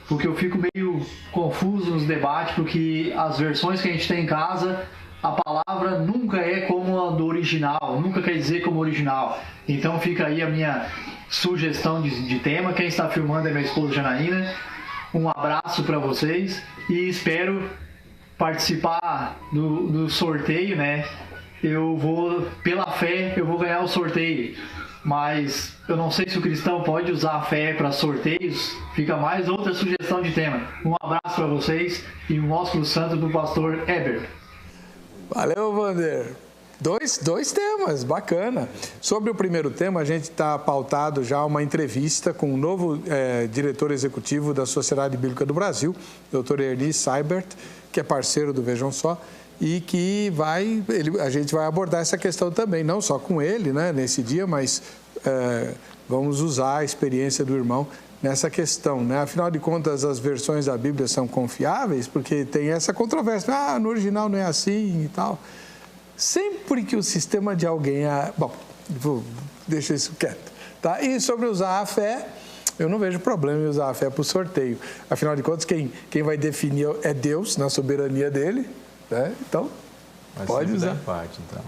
porque eu fico meio confuso nos debates, porque as versões que a gente tem em casa, a palavra nunca é como a do original, nunca quer dizer como original. Então fica aí a minha sugestão de tema. Quem está filmando é minha esposa Janaína. Um abraço para vocês e espero participar do sorteio, né? Pela fé, eu vou ganhar o sorteio. Mas eu não sei se o cristão pode usar a fé para sorteios. Fica mais outra sugestão de tema. Um abraço para vocês e um ósculo santo do pastor Eber. Valeu, Wander. Dois temas, bacana. Sobre o primeiro tema, a gente está pautado já uma entrevista com o novo diretor executivo da Sociedade Bíblica do Brasil, Dr. Ernie Seibert, que é parceiro do Vejam Só, e que a gente vai abordar essa questão também, não só com ele, né, nesse dia, mas vamos usar a experiência do irmão nessa questão, né? Afinal de contas, as versões da Bíblia são confiáveis, porque tem essa controvérsia, no original não é assim e tal. Sempre que o sistema de alguém... Bom, deixa isso quieto. Tá? E sobre usar a fé, eu não vejo problema em usar a fé para o sorteio. Afinal de contas, quem vai definir é Deus, na soberania dele. Né? Então, pode usar. Vai dar empate, então.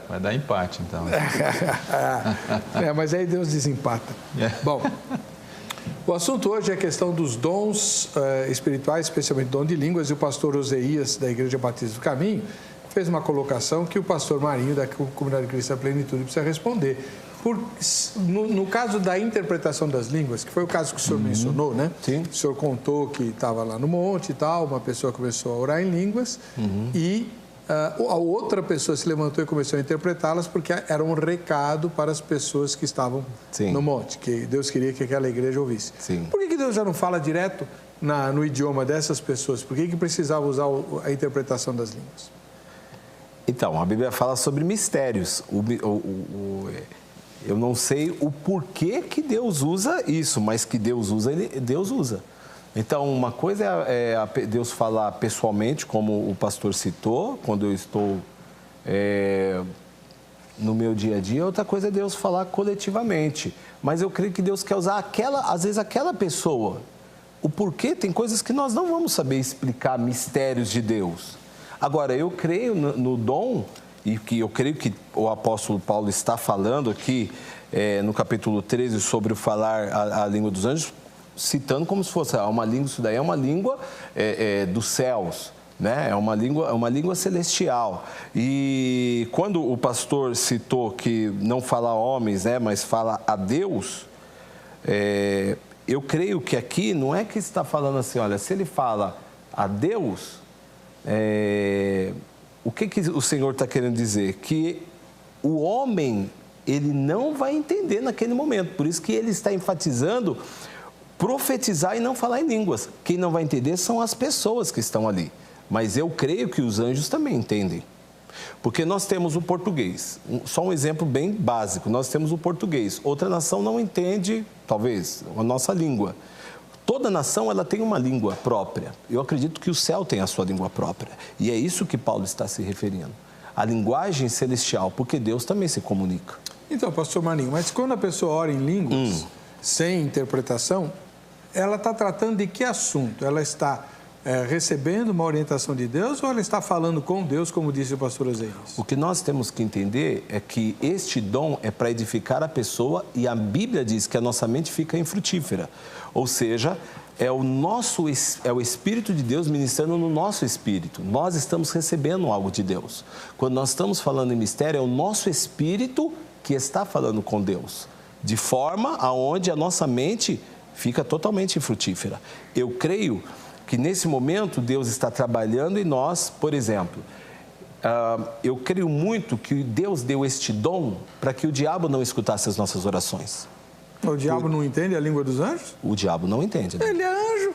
Vai dar empate, então. Mas aí Deus desempata. Bom, o assunto hoje é a questão dos dons espirituais, especialmente dom de línguas, e o pastor Oséias, da Igreja Batista do Caminho, fez uma colocação que o pastor Marinho, da Comunidade Cristã Plenitude, precisa responder. No caso da interpretação das línguas, que foi o caso que o senhor mencionou, né? Sim. O senhor contou que estava lá no monte e tal, uma pessoa começou a orar em línguas e a outra pessoa se levantou e começou a interpretá-las porque era um recado para as pessoas que estavam no monte, que Deus queria que aquela igreja ouvisse. Sim. Por que Deus já não fala direto no idioma dessas pessoas? Por que precisava usar a interpretação das línguas? Então, a Bíblia fala sobre mistérios. Eu não sei o porquê que Deus usa isso, mas que Deus usa, Deus usa. Então, uma coisa é Deus falar pessoalmente, como o pastor citou, quando eu estou no meu dia a dia, outra coisa é Deus falar coletivamente. Mas eu creio que Deus quer usar às vezes aquela pessoa. O porquê, tem coisas que nós não vamos saber explicar, mistérios de Deus. Agora, eu creio no dom, e que eu creio que o apóstolo Paulo está falando aqui no capítulo 13 sobre o falar a língua dos anjos, citando como se fosse uma língua, isso daí é uma língua dos céus, né? É uma língua celestial. E quando o pastor citou que não fala a homens, né, mas fala a Deus, eu creio que aqui não é que está falando assim, olha, se ele fala a Deus... o que o Senhor está querendo dizer? Que o homem, ele não vai entender naquele momento. Por isso que ele está enfatizando profetizar e não falar em línguas. Quem não vai entender são as pessoas que estão ali. Mas eu creio que os anjos também entendem. Porque nós temos o português. Só um exemplo bem básico. Nós temos o português. Outra nação não entende, talvez, a nossa língua. Toda nação ela tem uma língua própria. Eu acredito que o céu tem a sua língua própria. E é isso que Paulo está se referindo. A linguagem celestial, porque Deus também se comunica. Então, pastor Marinho, mas quando a pessoa ora em línguas, sem interpretação, ela está tratando de que assunto? Ela está recebendo uma orientação de Deus ou ela está falando com Deus, como disse o pastor Oséias? O que nós temos que entender é que este dom é para edificar a pessoa e a Bíblia diz que a nossa mente fica infrutífera. Ou seja, é o Espírito de Deus ministrando no nosso espírito. Nós estamos recebendo algo de Deus. Quando nós estamos falando em mistério, é o nosso espírito que está falando com Deus. De forma aonde a nossa mente fica totalmente infrutífera. Eu creio que nesse momento Deus está trabalhando em nós, por exemplo, eu creio muito que Deus deu este dom para que o diabo não escutasse as nossas orações. O diabo não entende a língua dos anjos? O diabo não entende. Né? Ele é anjo.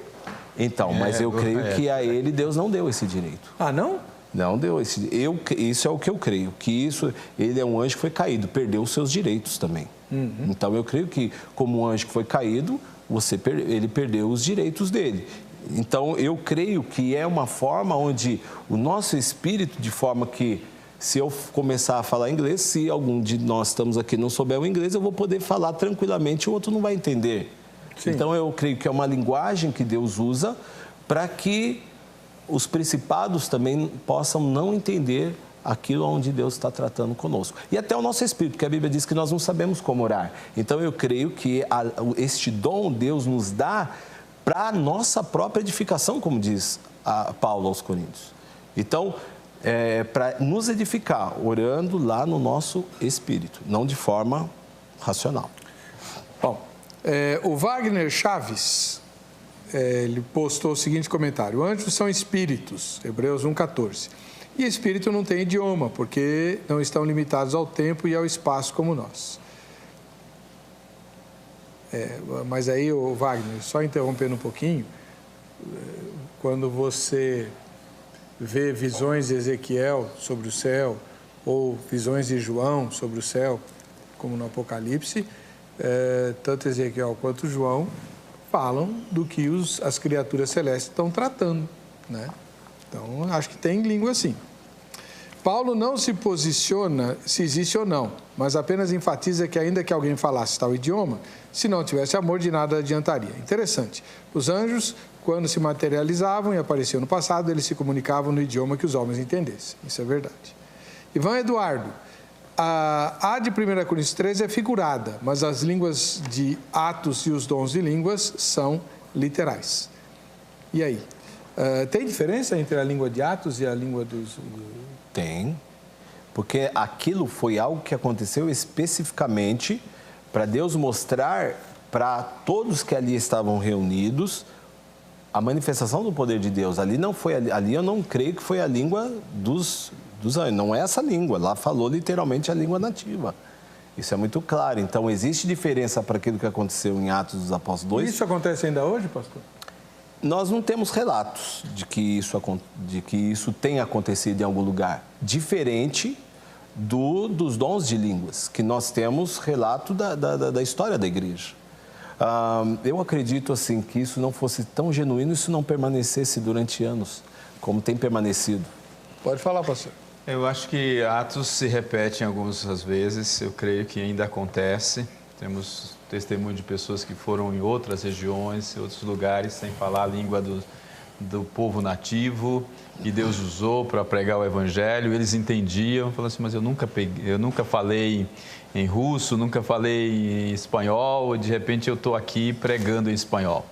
Então, mas eu creio que a ele Deus não deu esse direito. Ah, não? Não deu esse. Isso é o que eu creio, que ele é um anjo que foi caído, perdeu os seus direitos também. Então eu creio que como um anjo que foi caído, ele perdeu os direitos dele. Então eu creio que é uma forma onde o nosso espírito, de forma que se eu começar a falar inglês, se algum de nós estamos aqui não souber o inglês, eu vou poder falar tranquilamente, o outro não vai entender. Sim. Então eu creio que é uma linguagem que Deus usa para que os principados também possam não entender aquilo onde Deus está tratando conosco. E até o nosso espírito, porque a Bíblia diz que nós não sabemos como orar. Então eu creio que este dom Deus nos dá para a nossa própria edificação, como diz Paulo aos Coríntios. Então, para nos edificar, orando lá no nosso espírito, não de forma racional. Bom, o Wagner Chaves, ele postou o seguinte comentário: anjos são espíritos, Hebreus 1,14. E espírito não tem idioma, porque não estão limitados ao tempo e ao espaço como nós. Mas aí, o Wagner, só interrompendo um pouquinho, quando você vê visões de Ezequiel sobre o céu, ou visões de João sobre o céu, como no Apocalipse, tanto Ezequiel quanto João falam do que as criaturas celestes estão tratando, né? Então, acho que tem língua sim. Paulo não se posiciona se existe ou não, mas apenas enfatiza que ainda que alguém falasse tal idioma, se não tivesse amor, de nada adiantaria. Interessante. Os anjos, quando se materializavam e apareciam no passado, eles se comunicavam no idioma que os homens entendessem. Isso é verdade. Ivan Eduardo, a de 1 Coríntios 13 é figurada, mas as línguas de Atos e os dons de línguas são literais. E aí? Tem diferença entre a língua de Atos e a língua dos... Tem, porque aquilo foi algo que aconteceu especificamente para Deus mostrar para todos que ali estavam reunidos a manifestação do poder de Deus. Ali não foi, ali eu não creio que foi a língua dos anjos, não é essa língua, lá falou literalmente a língua nativa. Isso é muito claro. Então, existe diferença para aquilo que aconteceu em Atos dos Apóstolos 2. Isso acontece ainda hoje, pastor? Nós não temos relatos de que isso tenha acontecido em algum lugar. Diferente dos dons de línguas, que nós temos relato da história da igreja. Eu acredito assim que isso não fosse tão genuíno, isso não permanecesse durante anos, como tem permanecido. Pode falar, pastor. Eu acho que Atos se repete algumas vezes, eu creio que ainda acontece. Temos testemunho de pessoas que foram em outras regiões, em outros lugares, sem falar a língua do povo nativo, e Deus usou para pregar o evangelho. Eles entendiam, falaram assim, mas eu nunca falei em russo, nunca falei em espanhol, e de repente eu estou aqui pregando em espanhol.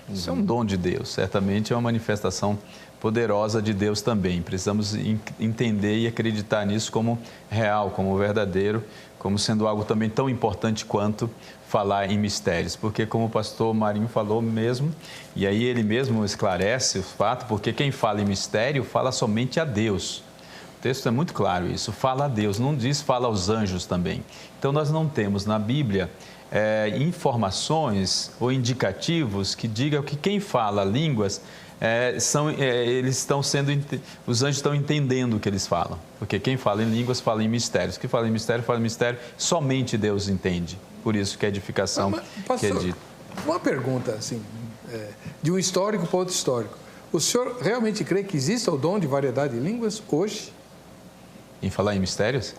Isso é um dom de Deus, certamente é uma manifestação poderosa de Deus também. Precisamos entender e acreditar nisso como real, como verdadeiro, como sendo algo também tão importante quanto falar em mistérios. Porque, como o pastor Marinho falou mesmo, e aí ele mesmo esclarece o fato, porque quem fala em mistério fala somente a Deus. O texto é muito claro isso, fala a Deus, não diz fala aos anjos também. Então, nós não temos na Bíblia informações ou indicativos que digam que quem fala línguas os anjos estão entendendo o que eles falam, porque quem fala em línguas fala em mistérios, quem fala em mistério, somente Deus entende, por isso que a edificação que é dita. Uma pergunta assim, de um histórico para outro histórico, o senhor realmente crê que existe o dom de variedade de línguas hoje? Em falar em mistérios?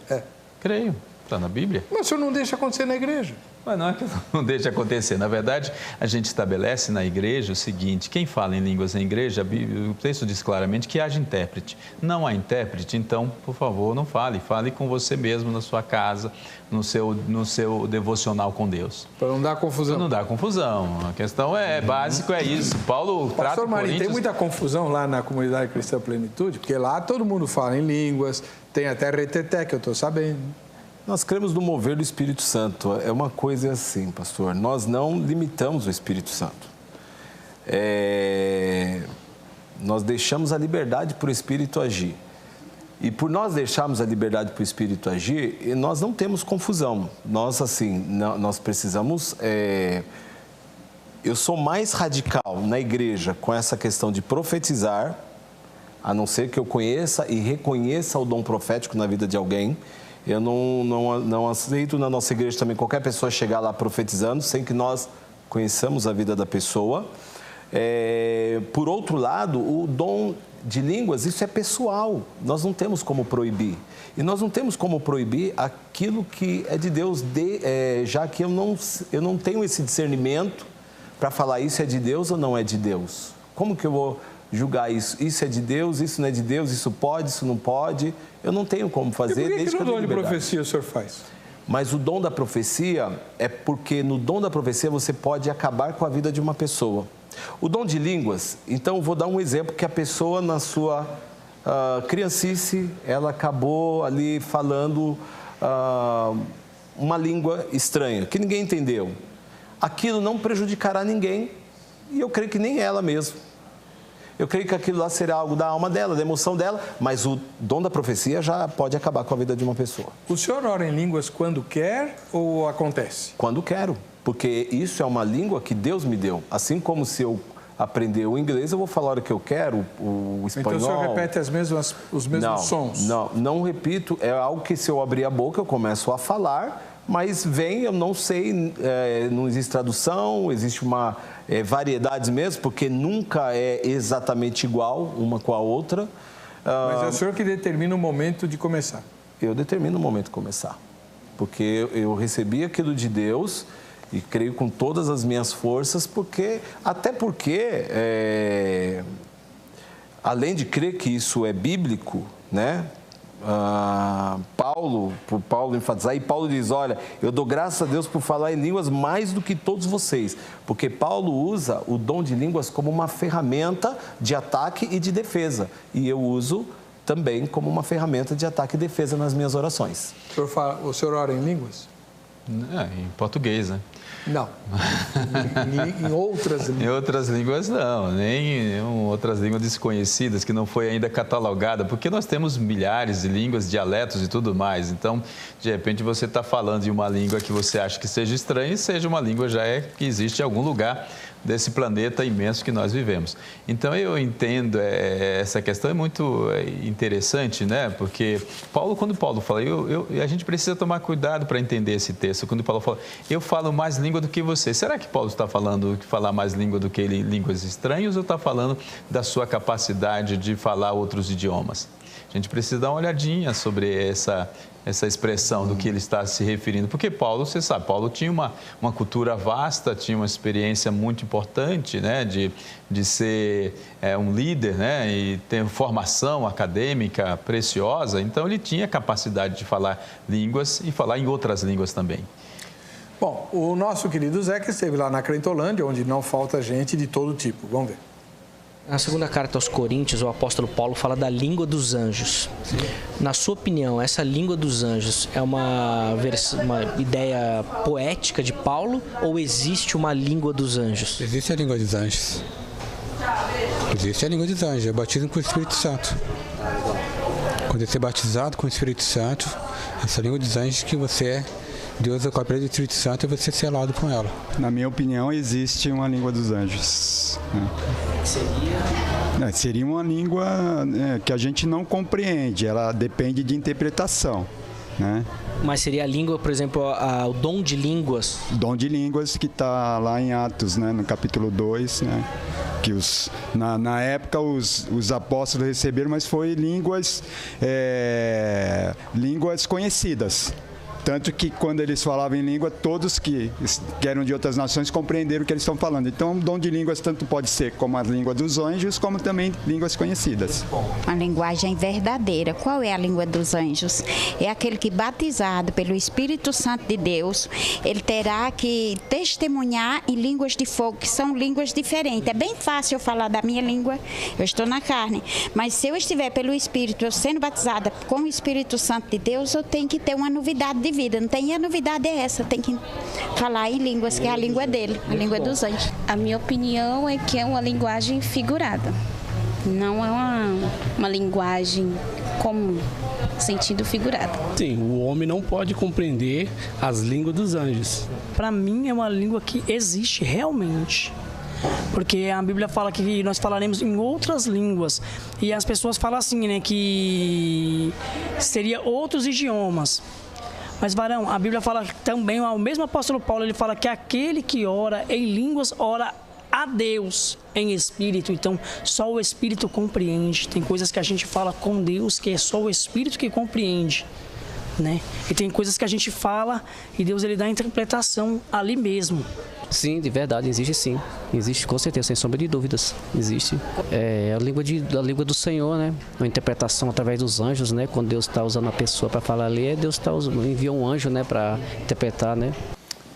Creio, está na Bíblia. Mas o senhor não deixa acontecer na igreja? Mas não é que não deixa acontecer. Na verdade, a gente estabelece na igreja o seguinte: quem fala em línguas na igreja, o texto diz claramente que haja intérprete. Não há intérprete, então, por favor, não fale. Fale com você mesmo, na sua casa, no seu devocional com Deus. Para não dar confusão. Para não dar confusão. A questão básico é isso. Paulo trata Pastor Marinho, Coríntios... tem muita confusão lá na comunidade cristã Plenitude, porque lá todo mundo fala em línguas, tem até reteté, que eu estou sabendo. Nós cremos no mover do Espírito Santo. É uma coisa assim, pastor, nós não limitamos o Espírito Santo. Nós deixamos a liberdade para o Espírito agir. E por nós deixarmos a liberdade para o Espírito agir, nós não temos confusão. Nós precisamos... Eu sou mais radical na igreja com essa questão de profetizar, a não ser que eu conheça e reconheça o dom profético na vida de alguém. Eu não aceito na nossa igreja também qualquer pessoa chegar lá profetizando sem que nós conheçamos a vida da pessoa. Por outro lado, o dom de línguas, isso é pessoal. Nós não temos como proibir. E nós não temos como proibir aquilo que é de Deus, já que eu não tenho esse discernimento para falar isso é de Deus ou não é de Deus. Como que eu vou julgar isso? Isso é de Deus, isso não é de Deus, isso pode, isso não pode. Eu não tenho como fazer. E por que no dom de profecia o senhor faz? Mas o dom da profecia é porque no dom da profecia você pode acabar com a vida de uma pessoa. O dom de línguas, então eu vou dar um exemplo que a pessoa na sua criancice, ela acabou ali falando uma língua estranha, que ninguém entendeu. Aquilo não prejudicará ninguém e eu creio que nem ela mesmo. Eu creio que aquilo lá será algo da alma dela, da emoção dela, mas o dom da profecia já pode acabar com a vida de uma pessoa. O senhor ora em línguas quando quer ou acontece? Quando quero, porque isso é uma língua que Deus me deu. Assim como se eu aprender o inglês, eu vou falar o que eu quero, o espanhol. Então o senhor repete os mesmos sons? Não repito. É algo que se eu abrir a boca, eu começo a falar, mas vem, eu não sei, não existe tradução, existe uma variedades mesmo, porque nunca é exatamente igual uma com a outra. Mas é o senhor que determina o momento de começar? Eu determino o momento de começar, porque eu recebi aquilo de Deus e creio com todas as minhas forças, até porque, além de crer que isso é bíblico, né? Por Paulo enfatizar, e Paulo diz, olha, eu dou graças a Deus por falar em línguas mais do que todos vocês, porque Paulo usa o dom de línguas como uma ferramenta de ataque e de defesa, e eu uso também como uma ferramenta de ataque e defesa nas minhas orações. O senhor ora em línguas? Em português, né? Não. Em outras línguas? Em outras línguas, não. Nem em outras línguas desconhecidas, que não foi ainda catalogada, porque nós temos milhares de línguas, dialetos e tudo mais. Então, de repente, você está falando de uma língua que você acha que seja estranha e seja uma língua que existe em algum lugar desse planeta imenso que nós vivemos. Então, eu entendo, essa questão é muito interessante, né? Porque quando Paulo fala, a gente precisa tomar cuidado para entender esse texto. Quando Paulo fala, eu falo mais língua do que você. Será que Paulo está falando que falar mais língua do que línguas estranhas ou está falando da sua capacidade de falar outros idiomas? A gente precisa dar uma olhadinha sobre essa expressão do que ele está se referindo. Porque Paulo, você sabe, Paulo tinha uma cultura vasta, tinha uma experiência muito importante, né, de ser um líder, né, e ter formação acadêmica preciosa. Então, ele tinha capacidade de falar línguas e falar em outras línguas também. Bom, o nosso querido Zeca esteve lá na Crentolândia, onde não falta gente de todo tipo. Vamos ver. Na segunda carta aos Coríntios, o apóstolo Paulo fala da língua dos anjos. Sim. Na sua opinião, essa língua dos anjos é uma ideia poética de Paulo ou existe uma língua dos anjos? Existe a língua dos anjos. Existe a língua dos anjos, é batismo com o Espírito Santo. Quando você é batizado com o Espírito Santo, essa língua dos anjos que você é, Deus é com a presença do Espírito Santo e você é selado com ela. Na minha opinião, existe uma língua dos anjos. Seria uma língua que a gente não compreende, ela depende de interpretação. Né? Mas seria a língua, por exemplo, o dom de línguas? Dom de línguas que está lá em Atos, né, no capítulo 2, né? Que na época os apóstolos receberam, mas foi línguas conhecidas. Tanto que quando eles falavam em língua, todos que eram de outras nações compreenderam o que eles estão falando. Então, o dom de línguas tanto pode ser como a língua dos anjos, como também línguas conhecidas. A linguagem verdadeira. Qual é a língua dos anjos? É aquele que, batizado pelo Espírito Santo de Deus, ele terá que testemunhar em línguas de fogo, que são línguas diferentes. É bem fácil eu falar da minha língua, eu estou na carne. Mas se eu estiver pelo Espírito, eu sendo batizada com o Espírito Santo de Deus, eu tenho que ter uma novidade de vida, não tem, a novidade é essa, tem que falar em línguas, que é a língua dele, a língua dos anjos. A minha opinião é que é uma linguagem figurada, não é uma linguagem comum, sentido figurado. Sim, o homem não pode compreender as línguas dos anjos. Para mim é uma língua que existe realmente. Porque a Bíblia fala que nós falaremos em outras línguas. E as pessoas falam assim, né, que seria outros idiomas. Mas, varão, a Bíblia fala também, o mesmo apóstolo Paulo, ele fala que aquele que ora em línguas, ora a Deus em espírito. Então, só o espírito compreende. Tem coisas que a gente fala com Deus que é só o espírito que compreende. né? E tem coisas que a gente fala e Deus ele dá a interpretação ali mesmo. Sim, de verdade, existe sim. Existe com certeza, sem sombra de dúvidas. Existe. É a língua do Senhor, né? Uma interpretação através dos anjos, né? Quando Deus está usando a pessoa para falar ali, Deus enviou um anjo, né? Para interpretar, né?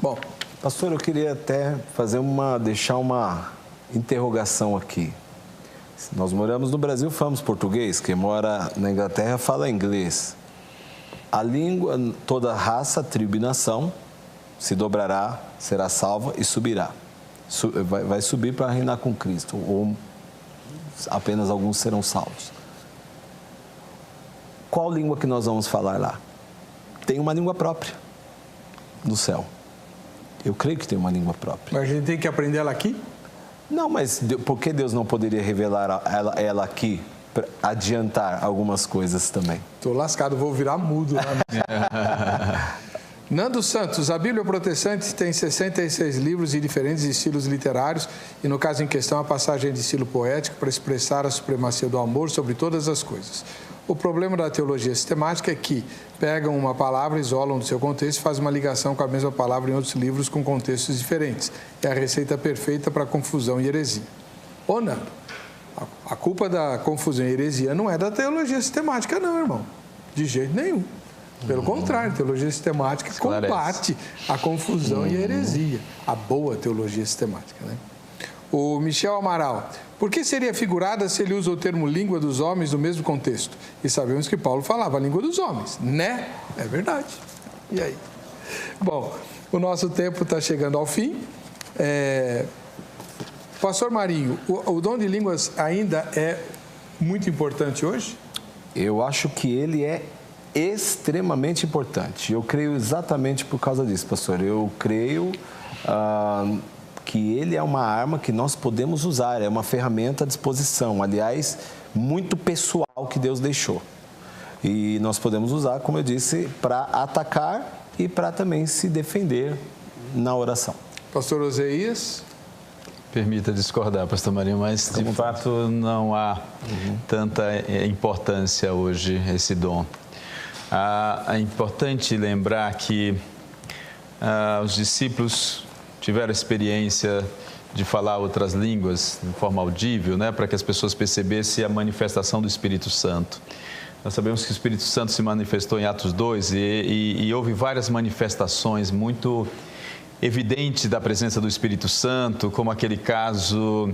Bom, pastor, eu queria até deixar uma interrogação aqui. Nós moramos no Brasil, falamos português. Quem mora na Inglaterra fala inglês. A língua, toda raça, tribo e nação se dobrará, será salva e subirá. Vai subir para reinar com Cristo, ou apenas alguns serão salvos. Qual língua que nós vamos falar lá? Tem uma língua própria no céu. Eu creio que tem uma língua própria. Mas a gente tem que aprender ela aqui? Não, mas por que Deus não poderia revelar ela aqui, para adiantar algumas coisas também? Estou lascado, vou virar mudo lá. Nando Santos, a Bíblia Protestante tem 66 livros de diferentes estilos literários e, no caso em questão, a passagem de estilo poético para expressar a supremacia do amor sobre todas as coisas. O problema da teologia sistemática é que pegam uma palavra, isolam do seu contexto e fazem uma ligação com a mesma palavra em outros livros com contextos diferentes. É a receita perfeita para confusão e heresia. Ou não? A culpa da confusão e heresia não é da teologia sistemática, não, irmão. De jeito nenhum. Pelo contrário, a teologia sistemática combate a confusão e a heresia. A boa teologia sistemática, né? O Michel Amaral. Por que seria figurada se ele usa o termo língua dos homens no mesmo contexto? E sabemos que Paulo falava a língua dos homens, né? É verdade. E aí? Bom, o nosso tempo está chegando ao fim. Pastor Marinho, o dom de línguas ainda é muito importante hoje? Eu acho que ele é extremamente importante. Eu creio exatamente por causa disso, pastor. Eu creio que ele é uma arma que nós podemos usar, é uma ferramenta à disposição, aliás, muito pessoal que Deus deixou. E nós podemos usar, como eu disse, para atacar e para também se defender na oração. Pastor Oséias? Permita discordar, pastor Marinho, mas de fato não há tanta importância hoje esse dom. É importante lembrar que os discípulos tiveram a experiência de falar outras línguas de forma audível, né, para que as pessoas percebessem a manifestação do Espírito Santo. Nós sabemos que o Espírito Santo se manifestou em Atos 2 e houve várias manifestações muito evidentes da presença do Espírito Santo, como aquele caso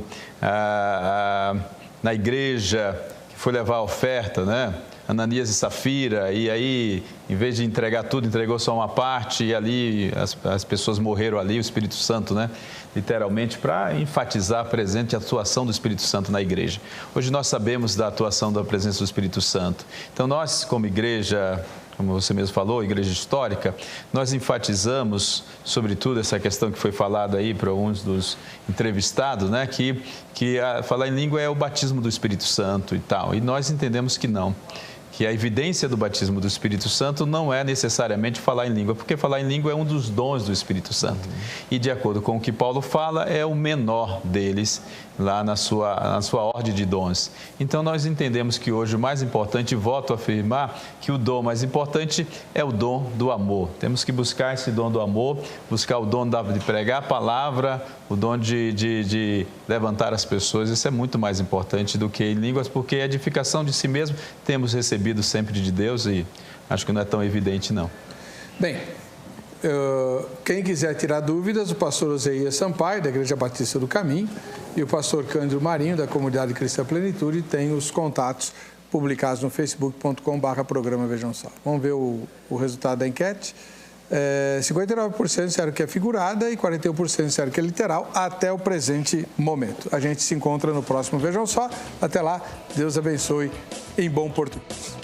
na igreja que foi levar a oferta, né? Ananias e Safira, e aí, em vez de entregar tudo, entregou só uma parte, e ali as pessoas morreram ali, o Espírito Santo, né? Literalmente, para enfatizar a presença e a atuação do Espírito Santo na igreja. Hoje nós sabemos da atuação da presença do Espírito Santo. Então nós, como igreja, como você mesmo falou, igreja histórica, nós enfatizamos, sobretudo, essa questão que foi falada aí por alguns dos entrevistados, né? Que falar em língua é o batismo do Espírito Santo e tal. E nós entendemos que não. Que a evidência do batismo do Espírito Santo não é necessariamente falar em língua, porque falar em língua é um dos dons do Espírito Santo. E de acordo com o que Paulo fala, é o menor deles, lá na sua ordem de dons. Então nós entendemos que hoje o mais importante, volto a afirmar, que o dom mais importante é o dom do amor. Temos que buscar esse dom do amor, buscar o dom de pregar a palavra, o dom de levantar as pessoas. Isso é muito mais importante do que em línguas, porque a edificação de si mesmo temos recebido sempre de Deus e acho que não é tão evidente, não. Bem, quem quiser tirar dúvidas, o pastor Oséias Sampaio, da Igreja Batista do Caminho, e o pastor Cândido Marinho, da Comunidade Cristã Plenitude, tem os contatos publicados no facebook.com/programa Vejam Só. Vamos ver o resultado da enquete. 59% disseram que é figurada e 41% disseram que é literal até o presente momento. A gente se encontra no próximo Vejam Só. Até lá, Deus abençoe em bom português.